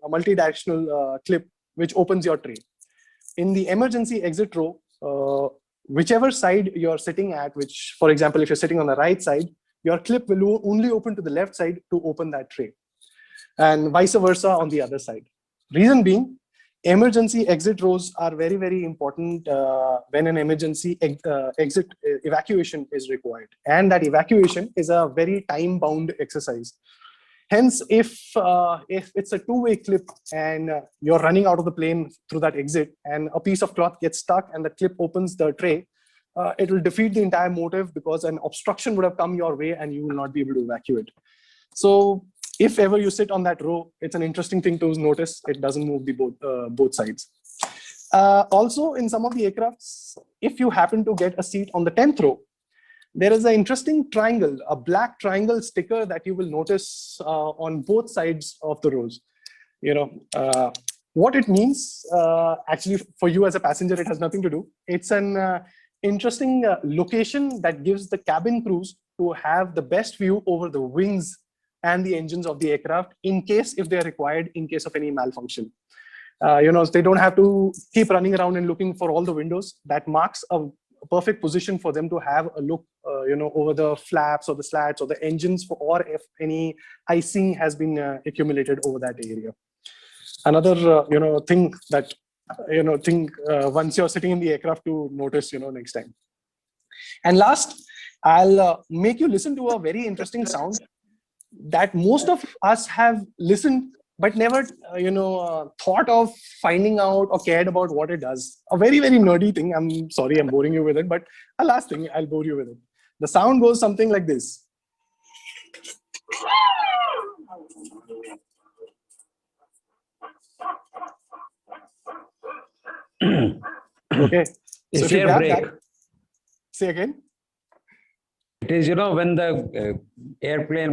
multi-directional clip which opens your tray. In the emergency exit row, whichever side you're sitting at, which, for example, if you're sitting on the right side, your clip will only open to the left side to open that tray, and vice versa on the other side. Reason being, emergency exit rows are very, very important when an emergency exit evacuation is required. And that evacuation is a very time-bound exercise. Hence, if it's a two-way clip and you're running out of the plane through that exit and a piece of cloth gets stuck and the clip opens the tray, it will defeat the entire motive, because an obstruction would have come your way and you will not be able to evacuate. So if ever you sit on that row, it's an interesting thing to notice. It doesn't move the both sides. Also, in some of the aircrafts, if you happen to get a seat on the 10th row, there is an interesting triangle, a black triangle sticker that you will notice on both sides of the rows. What it means, actually, for you as a passenger, it has nothing to do. It's an interesting location that gives the cabin crews to have the best view over the wings and the engines of the aircraft, in case if they are required, in case of any malfunction. They don't have to keep running around and looking for all the windows. That marks a perfect position for them to have a look, over the flaps or the slats or the engines, or if any icing has been accumulated over that area. Another, thing that, once you're sitting in the aircraft to notice, next time. And last, I'll make you listen to a very interesting sound that most of us have listened but never thought of finding out or cared about what it does. A very, very nerdy thing. I'm sorry I'm boring you with it, but a last thing, I'll bore you with it. The sound goes something like this. Okay. So Is there a break? Say again. It is, when the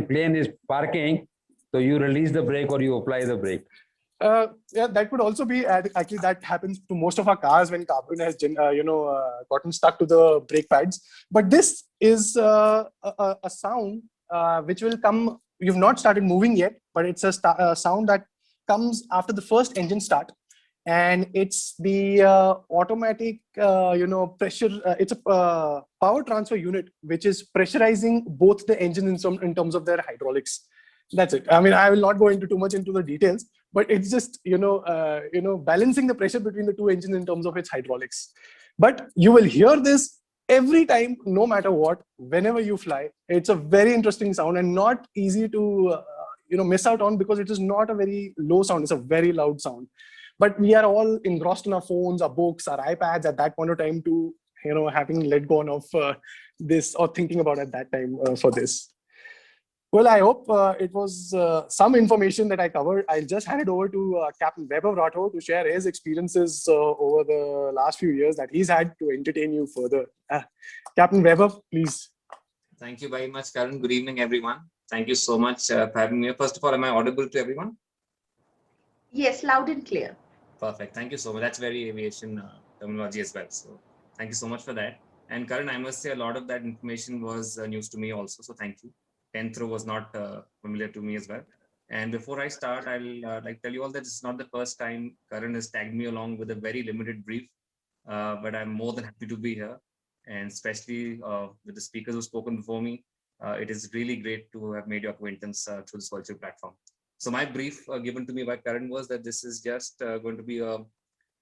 plane is parking, so you release the brake or you apply the brake. Yeah, that could also be, actually that happens to most of our cars when carbon has gotten stuck to the brake pads. But this is a sound which will come, you've not started moving yet, but it's a sound that comes after the first engine start. And it's the automatic, pressure, it's a power transfer unit, which is pressurizing both the engines in terms of their hydraulics. That's it. I mean, I will not go into too much into the details, but it's just, balancing the pressure between the two engines in terms of its hydraulics. But you will hear this every time, no matter what, whenever you fly. It's a very interesting sound and not easy to, miss out on, because it is not a very low sound. It's a very loud sound. But we are all engrossed in our phones, our books, our iPads at that point of time to, having let go of this or thinking about at that time for this. Well, I hope it was some information that I covered. I'll just hand it over to Captain Vaibhav Rathore to share his experiences over the last few years that he's had to entertain you further. Captain Vaibhav, please. Thank you very much, Karan. Good evening, everyone. Thank you so much for having me. First of all, am I audible to everyone? Yes, loud and clear. Perfect. Thank you so much. That's very aviation terminology as well. So thank you so much for that. And Karan, I must say a lot of that information was news to me also. So thank you. 10th row was not familiar to me as well. And before I start, I'll tell you all that this is not the first time Karan has tagged me along with a very limited brief, but I'm more than happy to be here. And especially with the speakers who've spoken before me, it is really great to have made your acquaintance through this virtual platform. So my brief given to me by Karan was that this is just going to be a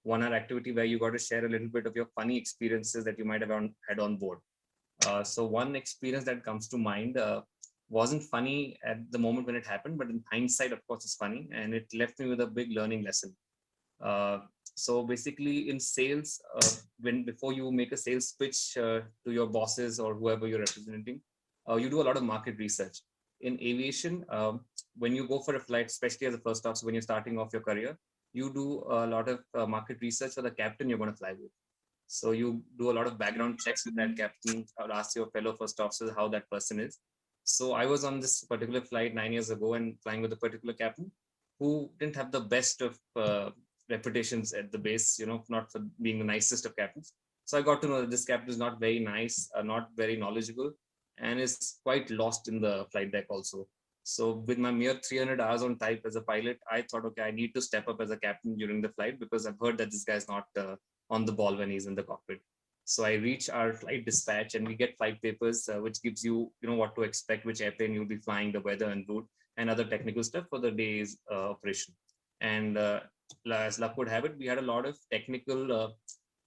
1 hour activity where you got to share a little bit of your funny experiences that you might have had on board. So one experience that comes to mind wasn't funny at the moment when it happened, but in hindsight, of course, it's funny, and it left me with a big learning lesson. So basically in sales, before you make a sales pitch to your bosses or whoever you're representing, you do a lot of market research. In aviation, when you go for a flight, especially as a first officer, when you're starting off your career, you do a lot of market research for the captain you're going to fly with. So you do a lot of background checks with that captain, or ask your fellow first officers how that person is. So I was on this particular flight 9 years ago and flying with a particular captain who didn't have the best of reputations at the base, not for being the nicest of captains. So I got to know that this captain is not very nice, not very knowledgeable, and is quite lost in the flight deck also. So with my mere 300 hours on type as a pilot, I thought, okay, I need to step up as a captain during the flight because I've heard that this guy's not on the ball when he's in the cockpit. So I reach our flight dispatch and we get flight papers, which gives you, what to expect, which airplane you'll be flying, the weather and route, and other technical stuff for the day's operation. And as luck would have it, we had a lot of technical,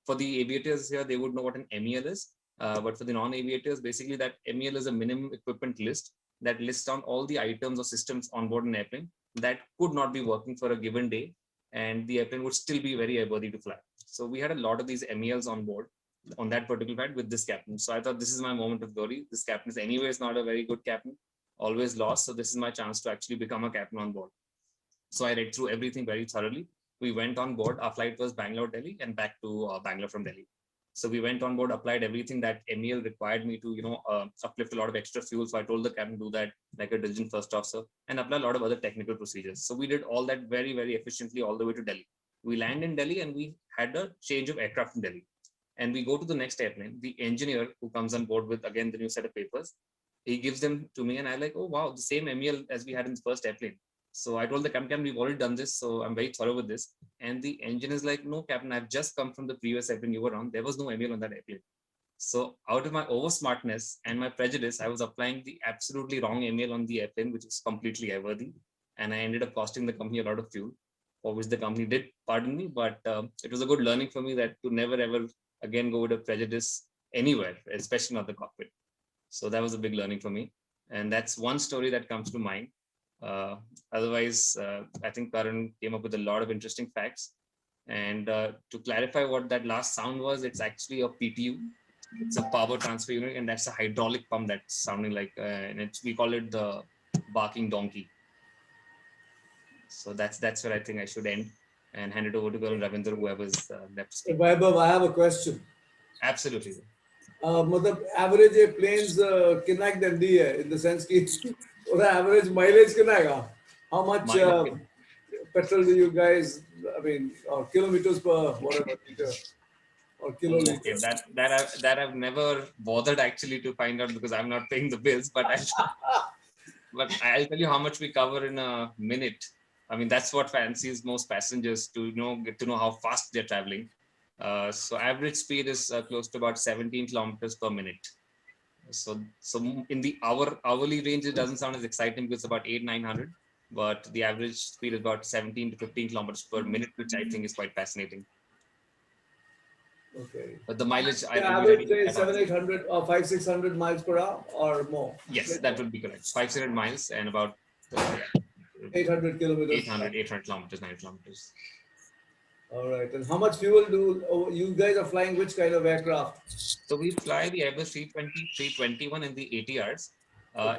for the aviators here, they would know what an MEL is. But for the non-aviators, basically that MEL is a minimum equipment list that lists down all the items or systems on board an airplane that could not be working for a given day, and the airplane would still be very airworthy to fly. So we had a lot of these MELs on board on that particular flight with this captain. So I thought this is my moment of glory. This captain is anyways not a very good captain, always lost. So this is my chance to actually become a captain on board. So I read through everything very thoroughly. We went on board. Our flight was Bangalore, Delhi, and back to Bangalore from Delhi. So we went on board, applied everything that MEL required me to, uplift a lot of extra fuel. So I told the captain to do that like a diligent first officer and apply a lot of other technical procedures. So we did all that very, very efficiently all the way to Delhi. We land in Delhi and we had a change of aircraft in Delhi. And we go to the next airplane. The engineer who comes on board with, again, the new set of papers, he gives them to me and I like, oh, wow, the same MEL as we had in the first airplane. So I told the captain, we've already done this, so I'm very thorough with this. And the engineer is like, no, captain, I've just come from the previous airplane you were on. There was no MEL on that airplane. So out of my over smartness and my prejudice, I was applying the absolutely wrong MEL on the airplane, which is completely airworthy. And I ended up costing the company a lot of fuel, for which the company did pardon me. But it was a good learning for me that to never, ever again go with a prejudice anywhere, especially not the cockpit. So that was a big learning for me. And that's one story that comes to mind. Otherwise, I think Karan came up with a lot of interesting facts. And to clarify what that last sound was, it's actually a PTU. It's a power transfer unit, and that's a hydraulic pump that's sounding like, and we call it the barking donkey. So that's where I think I should end and hand it over to Karan Ravindra, whoever's left. Vaibhav, I have a question. Absolutely. मतलब average planes कितना गंदी है in the sense कि उसका average mileage कितना है? How much petrol do you guys, I mean, or kilometers per whatever liter or kiloliter? Okay, that I've never bothered actually to find out because I'm not paying the bills, but I'll tell you how much we cover in a minute. I mean, that's what fancies most passengers to get to know how fast they're traveling. So average speed is close to about 17 kilometers per minute. So in the hourly range, it doesn't sound as exciting because it's about 800-900, but the average speed is about 17 to 15 kilometers per minute, which I think is quite fascinating. Okay. But the mileage, I average say 700-800 or 500-600 miles per hour or more. Yes, that would be correct. 500 miles and about 800 kilometers. 800 kilometers, 9 kilometers. All right. And how much fuel do you guys are flying? Which kind of aircraft? So we fly the Airbus 320, 321 and the ATRs.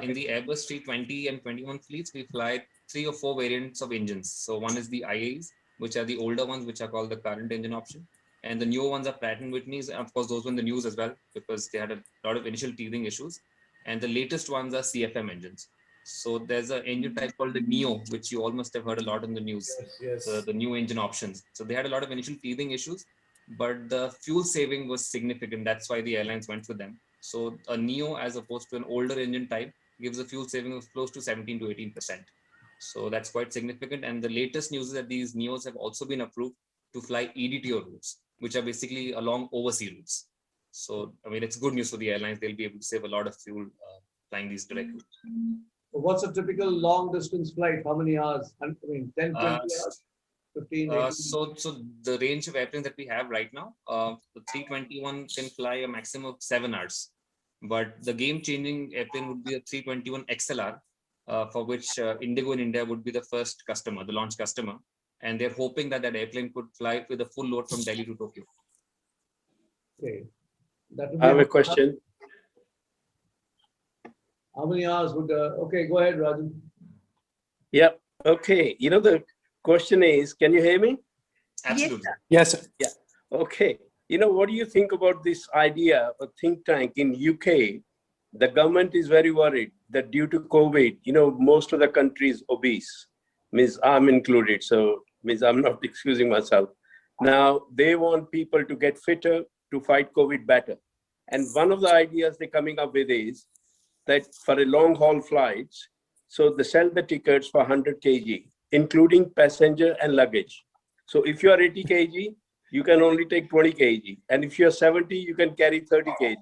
In the Airbus 320 and 21 fleets, we fly 3 or 4 variants of engines. So one is the IAs, which are the older ones, which are called the current engine option. And the newer ones are Pratt & Whitney's. And of course, those were in the news as well, because they had a lot of initial teething issues. And the latest ones are CFM engines. So there's an engine type called the NEO, which you almost have heard a lot in the news. Yes. The new engine options. So they had a lot of initial teething issues, but the fuel saving was significant. That's why the airlines went with them. So a NEO, as opposed to an older engine type, gives a fuel saving of close to 17 to 18%. So that's quite significant. And the latest news is that these NEOs have also been approved to fly EDTO routes, which are basically along overseas routes. So, I mean, it's good news for the airlines. They'll be able to save a lot of fuel flying these direct routes. What's a typical long distance flight? How many hours? I mean, 10, 20 hours? 15, 18? So the range of airplanes that we have right now, the 321 can fly a maximum of 7 hours. But the game-changing airplane would be a 321 XLR, for which Indigo in India would be the first customer, the launch customer. And they're hoping that airplane could fly with a full load from Delhi to Tokyo. Okay. I have a question. How many hours would, okay, go ahead, Rajan. Yep. Okay. The question is, can you hear me? Absolutely. Yes, sir. Yeah. Okay. You know, what do you think about this idea of think tank in UK? The government is very worried that due to COVID, you know, most of the country is obese, means I'm included. So means I'm not excusing myself. Now they want people to get fitter to fight COVID better. And one of the ideas they're coming up with is that for a long haul flights, so they sell the tickets for 100 kg, including passenger and luggage. So if you are 80 kg, you can only take 20 kg. And if you're 70, you can carry 30 kg.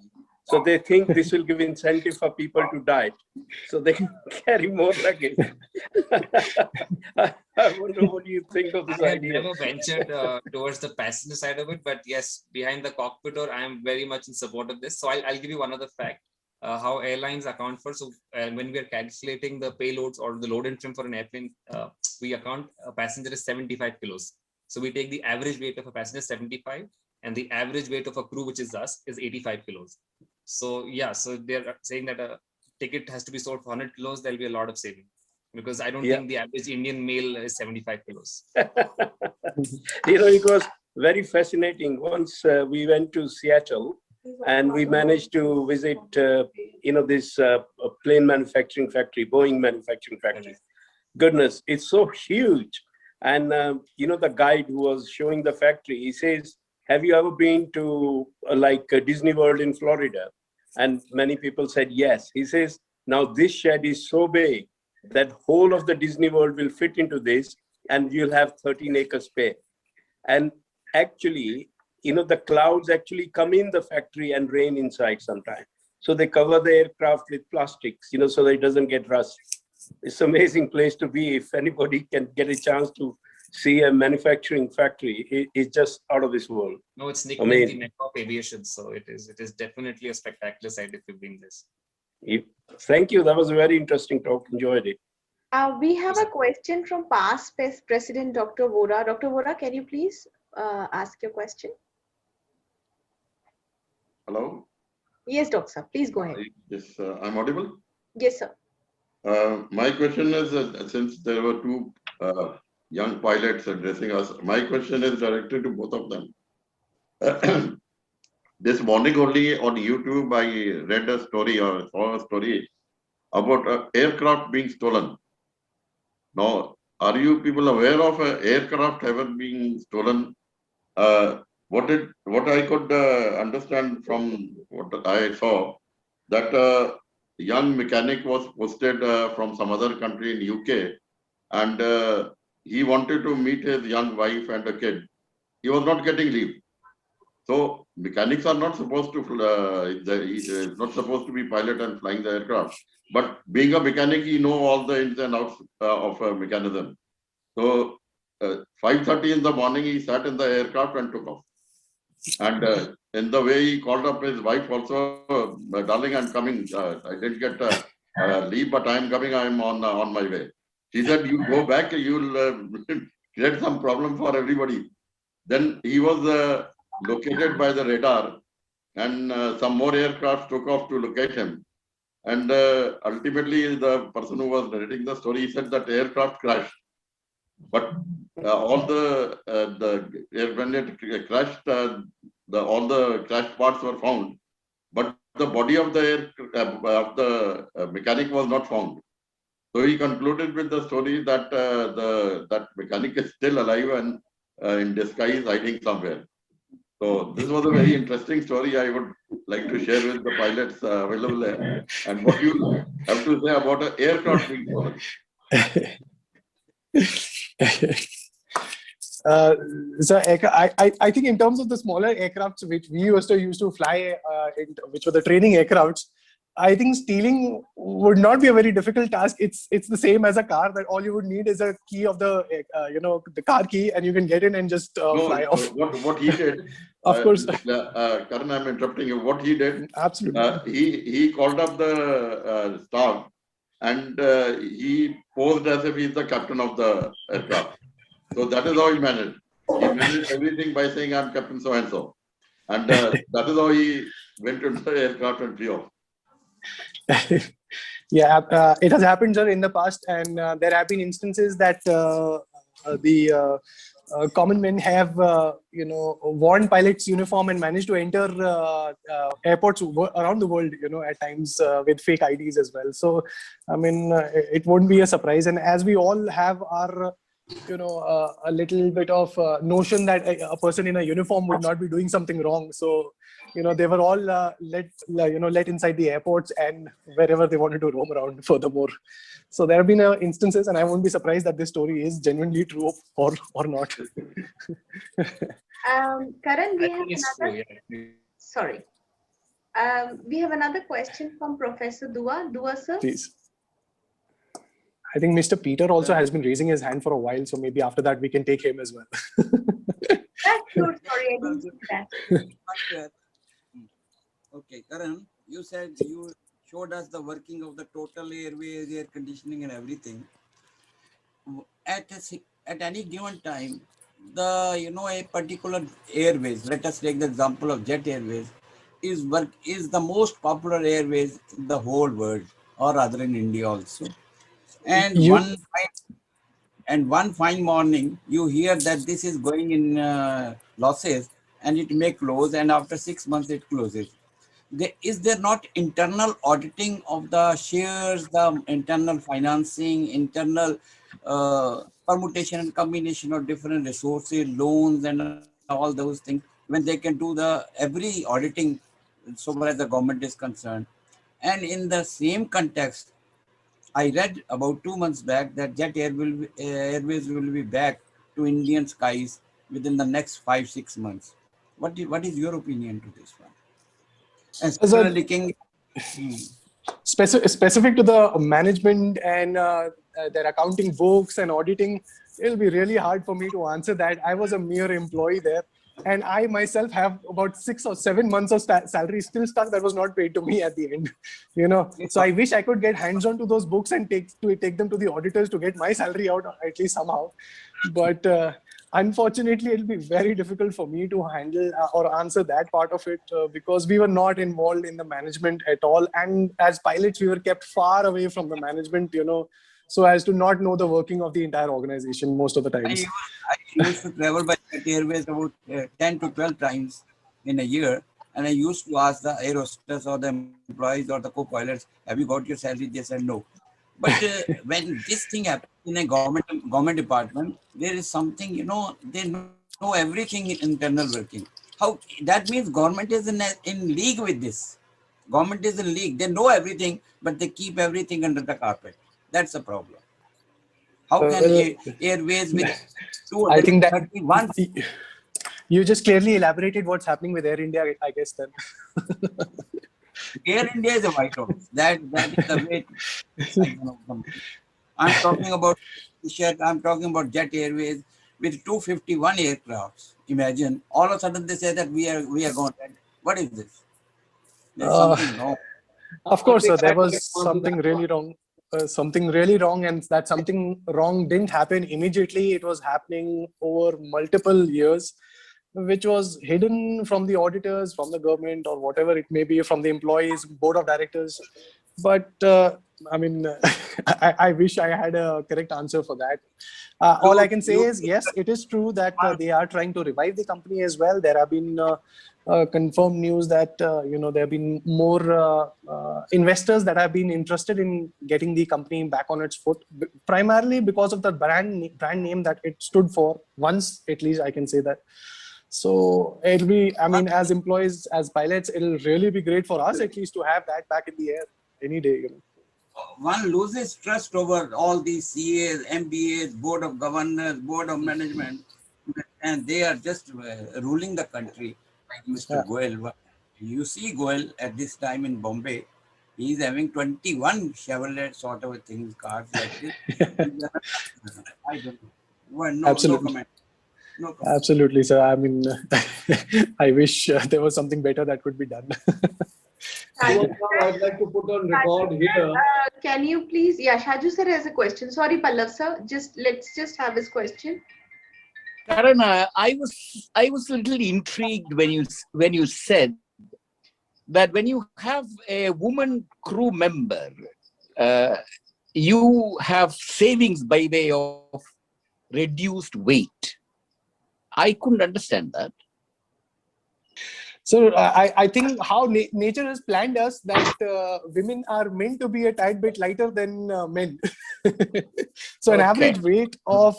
So they think this will give incentive for people to diet, so they can carry more luggage. I wonder what do you think of this I have idea? never ventured towards the passenger side of it, but yes, behind the cockpit door, I am very much in support of this. So I'll give you one other fact, how airlines account for. So when we are calculating the payloads or the load and trim for an airplane, we account a passenger is 75 kilos. So we take the average weight of a passenger 75 and the average weight of a crew, which is us, is 85 kilos. So yeah, so they're saying that a ticket has to be sold for 100 kilos, there'll be a lot of saving. Because I don't think the average Indian male is 75 kilos. You know, it was very fascinating. Once we went to Seattle and we managed to visit, you know, this plane manufacturing factory, Boeing manufacturing factory. Goodness, it's so huge. And, you know, the guide who was showing the factory, he says, have you ever been to Disney World in Florida? And many people said yes. He says, now this shed is so big that whole of the Disney World will fit into this and you'll have 13 acres spare. And actually, you know, the clouds actually come in the factory and rain inside sometimes. So they cover the aircraft with plastics, you know, so that it doesn't get rust. It's an amazing place to be. If anybody can get a chance to see a manufacturing factory, it's just out of this world. No, it's nicknamed the Mecca of aviation. So it is definitely a spectacular sight if you've been this. Thank you. That was a very interesting talk. Enjoyed it. We have a question from past President Dr. Vora. Dr. Vora, can you please ask your question? Hello? Yes, Doctor. Please go ahead. Yes, I'm audible? Yes, sir. My question is, since there were two young pilots addressing us, my question is directed to both of them. This morning only on YouTube, I read a story or saw a story about an aircraft being stolen. Now, are you people aware of an aircraft ever being stolen? What I could understand from what I saw, that a young mechanic was posted from some other country in UK, and he wanted to meet his young wife and a kid. He was not getting leave. So mechanics are not supposed to not supposed to be pilot and flying the aircraft. But being a mechanic, he know all the ins and outs of a mechanism. So 5:30 in the morning, he sat in the aircraft and took off. And in the way he called up his wife also, darling, I'm coming. I didn't get leave, but I'm coming. I'm on my way. She said, you go back, you'll create some problem for everybody. Then he was located by the radar, and some more aircraft took off to locate him. And ultimately, the person who was narrating the story said that aircraft crashed. But all when it crashed, all the crash parts were found, but the body of the mechanic was not found. So he concluded with the story that that mechanic is still alive and in disguise hiding somewhere. So this was a very interesting story I would like to share with the pilots available there. And what you have to say about an aircraft being stolen. So I think in terms of the smaller aircrafts which we used to fly, which were the training aircrafts, I think stealing would not be a very difficult task. It's the same as a car, that all you would need is a key of the the car key, and you can get in and just fly off. What he did, of course, Karan, I'm interrupting you. What he did, absolutely, he called up the staff, and he posed as if he's the captain of the aircraft. So that is how he managed. He managed everything by saying, I'm Captain so and so, and that is how he went into the aircraft and flew off. Yeah, it has happened, sir, in the past, and there have been instances that common men have, worn pilots' uniform and managed to enter airports around the world, at times with fake IDs as well. So, I mean, it won't be a surprise. And as we all have our, a little bit of notion that a person in a uniform would not be doing something wrong. So, they were all let inside the airports and wherever they wanted to roam around furthermore. So there have been instances, and I won't be surprised that this story is genuinely true or not. Karan, we have another. Sorry. We have another question from Professor Dua. Dua, sir. Please. I think Mr. Peter also has been raising his hand for a while, so maybe after that we can take him as well. That's good. Sorry, I didn't see that. Okay, Karan, you said you showed us the working of the total airways, air conditioning and everything. At any given time, a particular airways, let us take the example of Jet Airways, is the most popular airways in the whole world, or rather in India also. And one fine morning, you hear that this is going in losses and it may close, and after 6 months it closes. Is there not internal auditing of the shares, the internal financing, internal permutation and combination of different resources, loans and all those things, when they can do every auditing so far as the government is concerned? And in the same context, I read about 2 months back that Jet Airways will be back to Indian skies within the next 5-6 months. What is your opinion to this one? And specific to the management and their accounting books and auditing, it'll be really hard for me to answer that. I was a mere employee there, and I myself have about 6 or 7 months of salary still stuck that was not paid to me at the end. So I wish I could get hands on to those books and take them to the auditors to get my salary out at least somehow. But unfortunately, it'll be very difficult for me to handle or answer that part of it because we were not involved in the management at all. And as pilots, we were kept far away from the management, so as to not know the working of the entire organization most of the times. I used to travel by Jet Airways about 10 to 12 times in a year. And I used to ask the air hostess or the employees or the co-pilots, have you got your salary? They said no. But when this thing happens in a government department, there is something, they know everything in internal working. How that means government is in league with this. Government is in league. They know everything, but they keep everything under the carpet. That's the problem. How can Airways with 231? You just clearly elaborated what's happening with Air India, I guess then. Air India is a white-horse. That is the way. I'm talking about Jet Airways with 251 aircrafts. Imagine all of a sudden they say that we are gone. What is this? There's something wrong. Of course, sir, there was something really wrong. And that something wrong didn't happen immediately. It was happening over multiple years, which was hidden from the auditors, from the government, or whatever it may be, from the employees, board of directors. But I wish I had a correct answer for that. All I can say is, yes, it is true that they are trying to revive the company as well. There have been confirmed news that there have been more investors that have been interested in getting the company back on its foot, primarily because of the brand name that it stood for. Once, at least, I can say that. So it'll be, as employees, as pilots, it'll really be great for us at least to have that back in the air any day. One loses trust over all these CAs, MBAs, board of governors, board of management, and they are just ruling the country like Mr. Goel. You see Goel at this time in Bombay, he is having 21 Chevrolet sort of things, cars like this. I don't know. Well, no comment. No comment. Absolutely, sir. I wish there was something better that could be done. I'd like to put on record here. Can you please, Shaju sir has a question. Sorry, Pallav sir. Let's just have his question. Karan, I was a little intrigued when you said that when you have a woman crew member, you have savings by way of reduced weight. I couldn't understand that. So I think how nature has planned us that women are meant to be a tad bit lighter than men. So an average weight of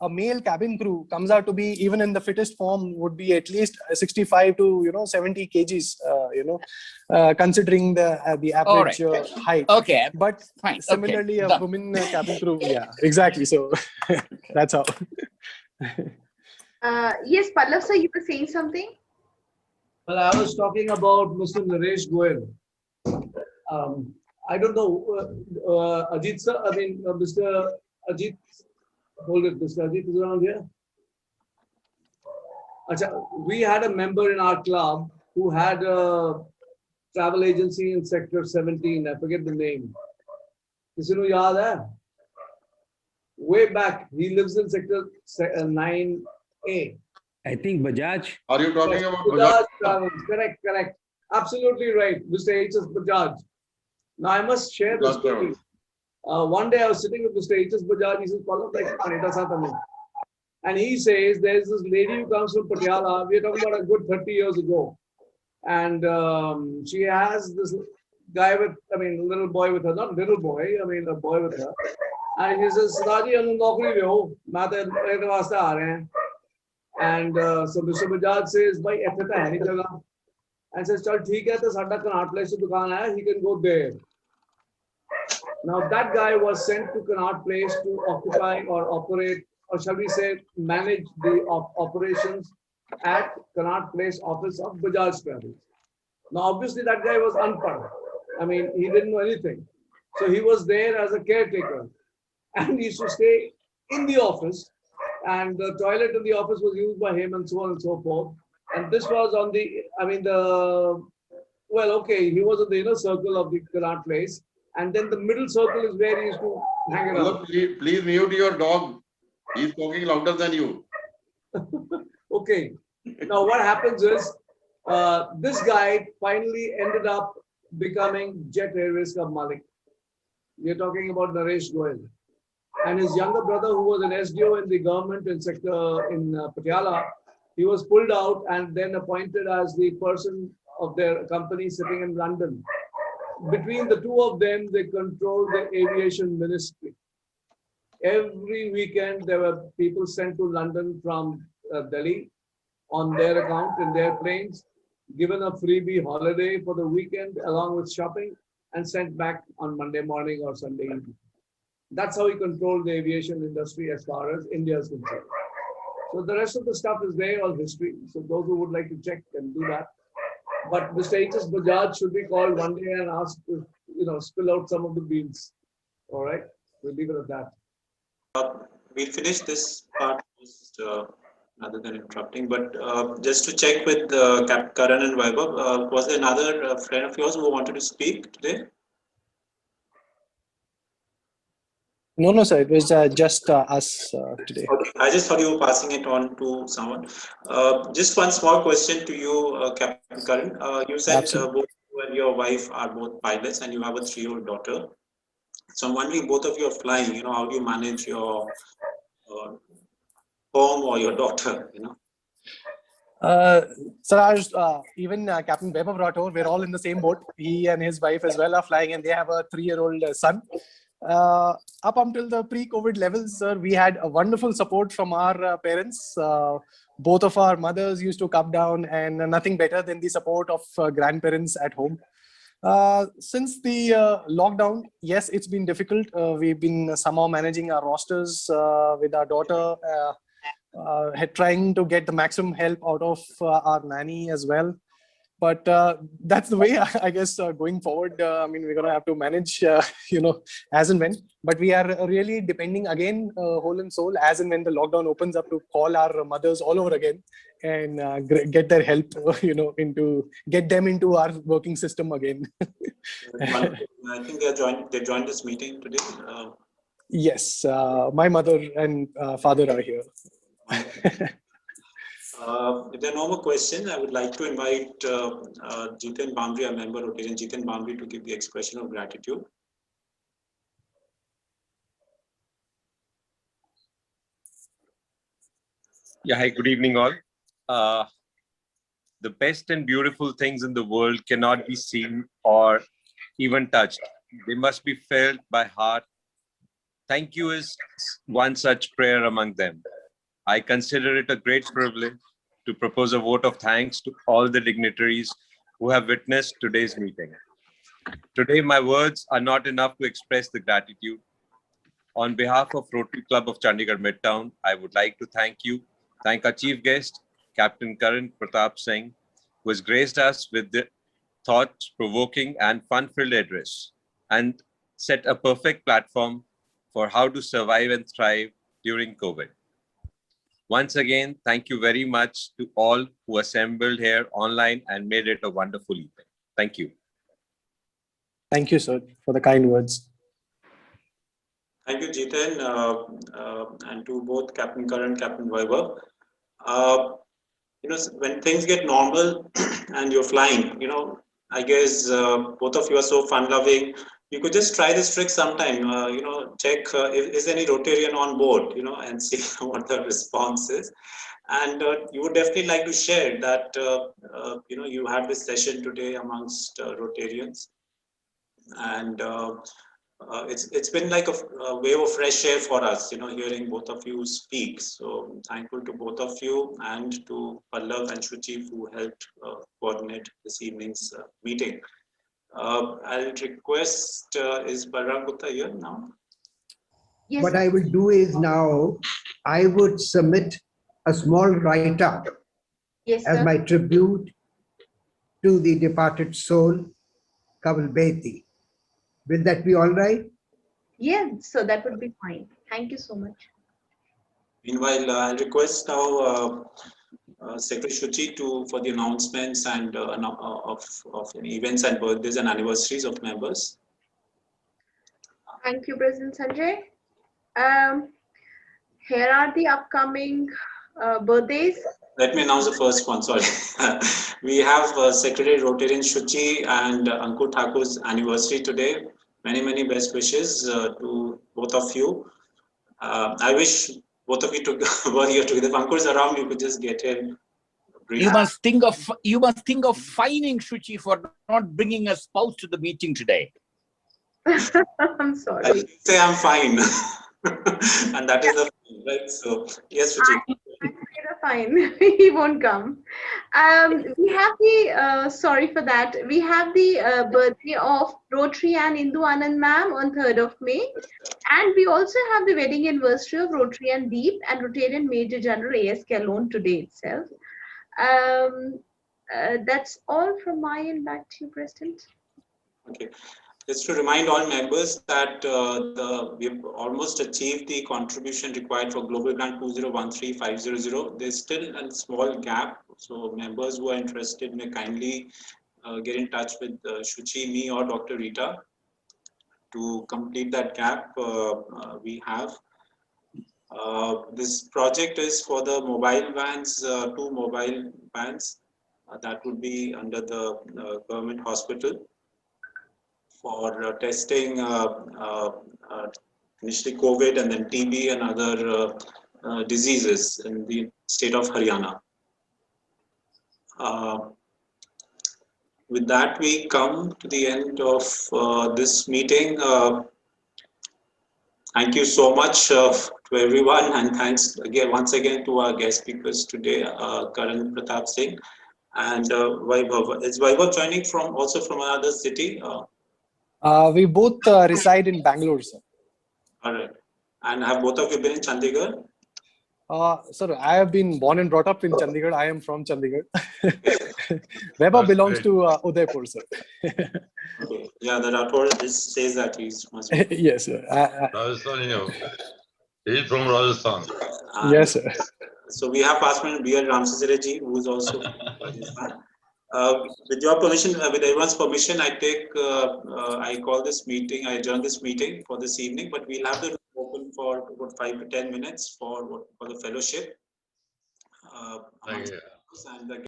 a male cabin crew comes out to be, even in the fittest form, would be at least 65 to 70 kgs. Considering the average height. Okay. But fine. Similarly, Okay. a woman cabin crew. Yeah, exactly. So that's how. Yes, Pallav sir, you were saying something? Well, I was talking about Mr. Naresh Goyal. I don't know, Ajit sir, Mr. Ajit, hold it, Mr. Ajit is around here. We had a member in our club who had a travel agency in sector 17, I forget the name. Kisi nu yaad hai? Way back, he lives in sector 9A. I think Bajaj. Are you talking about Bajaj Travels? Correct. Absolutely right, Mr. H.S. Bajaj. Now I must share this story. One day I was sitting with Mr. H.S. Bajaj. He says, and he says, there's this lady who comes from Patiala. We're talking about a good 30 years ago. And she has this guy with, a little boy with her, not little boy, a boy with her. And he says, Sadaji, I'm naukri mein ho. Main to ek waste aa rahe hain. And so Mr. Bajaj says, "Bhai, aise to hai nahi jagah." And says, "Chal, theek hai, to sada Connaught Place se dukaan hai, he can go there." Now that guy was sent to Connaught Place to occupy or operate, or shall we say, manage the operations at Connaught Place office of Bajaj Travels. Now obviously that guy was unpad. He didn't know anything. So he was there as a caretaker, and he used to stay in the office. And the toilet in the office was used by him, and so on and so forth. And this was on the, he was in the inner circle of the Connaught Place. And then the middle circle is where he used to hang around. Please mute your dog. He's talking louder than you. Okay. Now what happens is, this guy finally ended up becoming Jet Airways ka Malik. We are talking about Naresh Goyal. And his younger brother, who was an SDO in the government in Patiala, he was pulled out and then appointed as the person of their company sitting in London. Between the two of them, they controlled the aviation ministry. Every weekend, there were people sent to London from Delhi on their account in their planes, given a freebie holiday for the weekend along with shopping, and sent back on Monday morning or Sunday evening. That's how he controlled the aviation industry as far as India is concerned. So the rest of the stuff is there, all history. So those who would like to check can do that. But Mr. H.S. Bajaj should be called one day and asked to, spill out some of the beans. All right, we'll leave it at that. We'll finish this part rather than interrupting. But just to check with Karan and Vaibhav, was there another friend of yours who wanted to speak today? No, sir. It was just us today. Okay. I just thought you were passing it on to someone. Just one small question to you, Captain Karan. You said both you and your wife are both pilots, and you have a 3-year-old daughter. So I'm wondering, both of you are flying. How do you manage your home or your daughter? Siraj, even Captain Vaibhav Rathore, we're all in the same boat. He and his wife as well are flying, and they have a 3-year-old son. Up until the pre-COVID levels, sir, we had a wonderful support from our parents. Both of our mothers used to come down, and nothing better than the support of grandparents at home. Since the lockdown, yes, it's been difficult. We've been somehow managing our rosters with our daughter, trying to get the maximum help out of our nanny as well. But that's the way, I guess, going forward. We're going to have to manage, as and when. But we are really depending again, whole and soul, as and when the lockdown opens up, to call our mothers all over again and get their help, get them into our working system again. I think they joined this meeting today. Yes, my mother and father are here. If there are no more questions, I would like to invite Jiten Bambri, a member of Jiten Bambri, to give the expression of gratitude. Yeah, hi, good evening all. The best and beautiful things in the world cannot be seen or even touched. They must be felt by heart. Thank you is one such prayer among them. I consider it a great privilege to propose a vote of thanks to all the dignitaries who have witnessed today's meeting. Today, my words are not enough to express the gratitude. On behalf of Rotary Club of Chandigarh Midtown, I would like to thank our chief guest, Captain Karan Pratap Singh, who has graced us with the thought-provoking and fun-filled address and set a perfect platform for how to survive and thrive during COVID. Once again, thank you very much to all who assembled here online and made it a wonderful evening. Thank you. Thank you, sir, for the kind words. Thank you, Jiten, and to both Captain Karan and Captain Vaibhav. When things get normal and you're flying, I guess both of you are so fun-loving. You could just try this trick sometime. Check is any Rotarian on board, and see what the response is. And you would definitely like to share that, you had this session today amongst Rotarians, and it's been like a wave of fresh air for us, hearing both of you speak. So I'm thankful to both of you and to Pallav and Shuchi who helped coordinate this evening's meeting. I'll request, is Balram Gupta here now? Yes. What I will do is now, I would submit a small write-up Yes, as sir. my tribute to the departed soul, Kaval Beti. Will that be all right? Yeah, so that would be fine. Thank you so much. Meanwhile, I'll request now Secretary Shuchi for the announcements and of events and birthdays and anniversaries of members. Thank you, President Sanjay. Here are the upcoming birthdays. Let me announce the first one, sorry. We have Secretary Rotarian Shuchi and Ankur Thakur's anniversary today. Many, many best wishes to both of you. I wish both of you were here together. If Ankur is around, you could just get in. You must think of fining Shuchi for not bringing a spouse to the meeting today. I'm sorry. I say I'm fine. And that is the fine, right? So yes, Shuchi. Fine, he won't come. We have the sorry for that. We have the birthday of Rotary and Indu Anand ma'am on 3rd of May, and we also have the wedding anniversary of Rotary and Deep and Rotarian Major General A.S. Kellon today itself. That's all from my end. Back to you, President. Okay. Just to remind all members that we've almost achieved the contribution required for Global Grant 2013500. There's still a small gap, so members who are interested may kindly get in touch with Shuchi, me, or Dr. Rita to complete that gap. We have. This project is for the mobile vans, 2 mobile vans that would be under the government hospital for testing initially COVID and then TB and other diseases in the state of Haryana. With that, we come to the end of this meeting. Thank you so much to everyone, and thanks again once again to our guest speakers today, Karan Pratap Singh and Vaibhav. Is Vaibhav joining also from another city? We both reside in Bangalore, sir. All right. And have both of you been in Chandigarh? Sir, I have been born and brought up in Chandigarh. I am from Chandigarh. Vaibhav belongs to Udaipur, sir. Okay. Yeah, the Rathore says that he must be. Yes, sir. Rajasthan, he's from Rajasthan. Yes, sir. So we have Passman B.L. Ramsesaraji, who is also with your permission, with everyone's permission, I call this meeting, I adjourn this meeting for this evening, but we'll have the room open for about 5 to 10 minutes for the fellowship. And the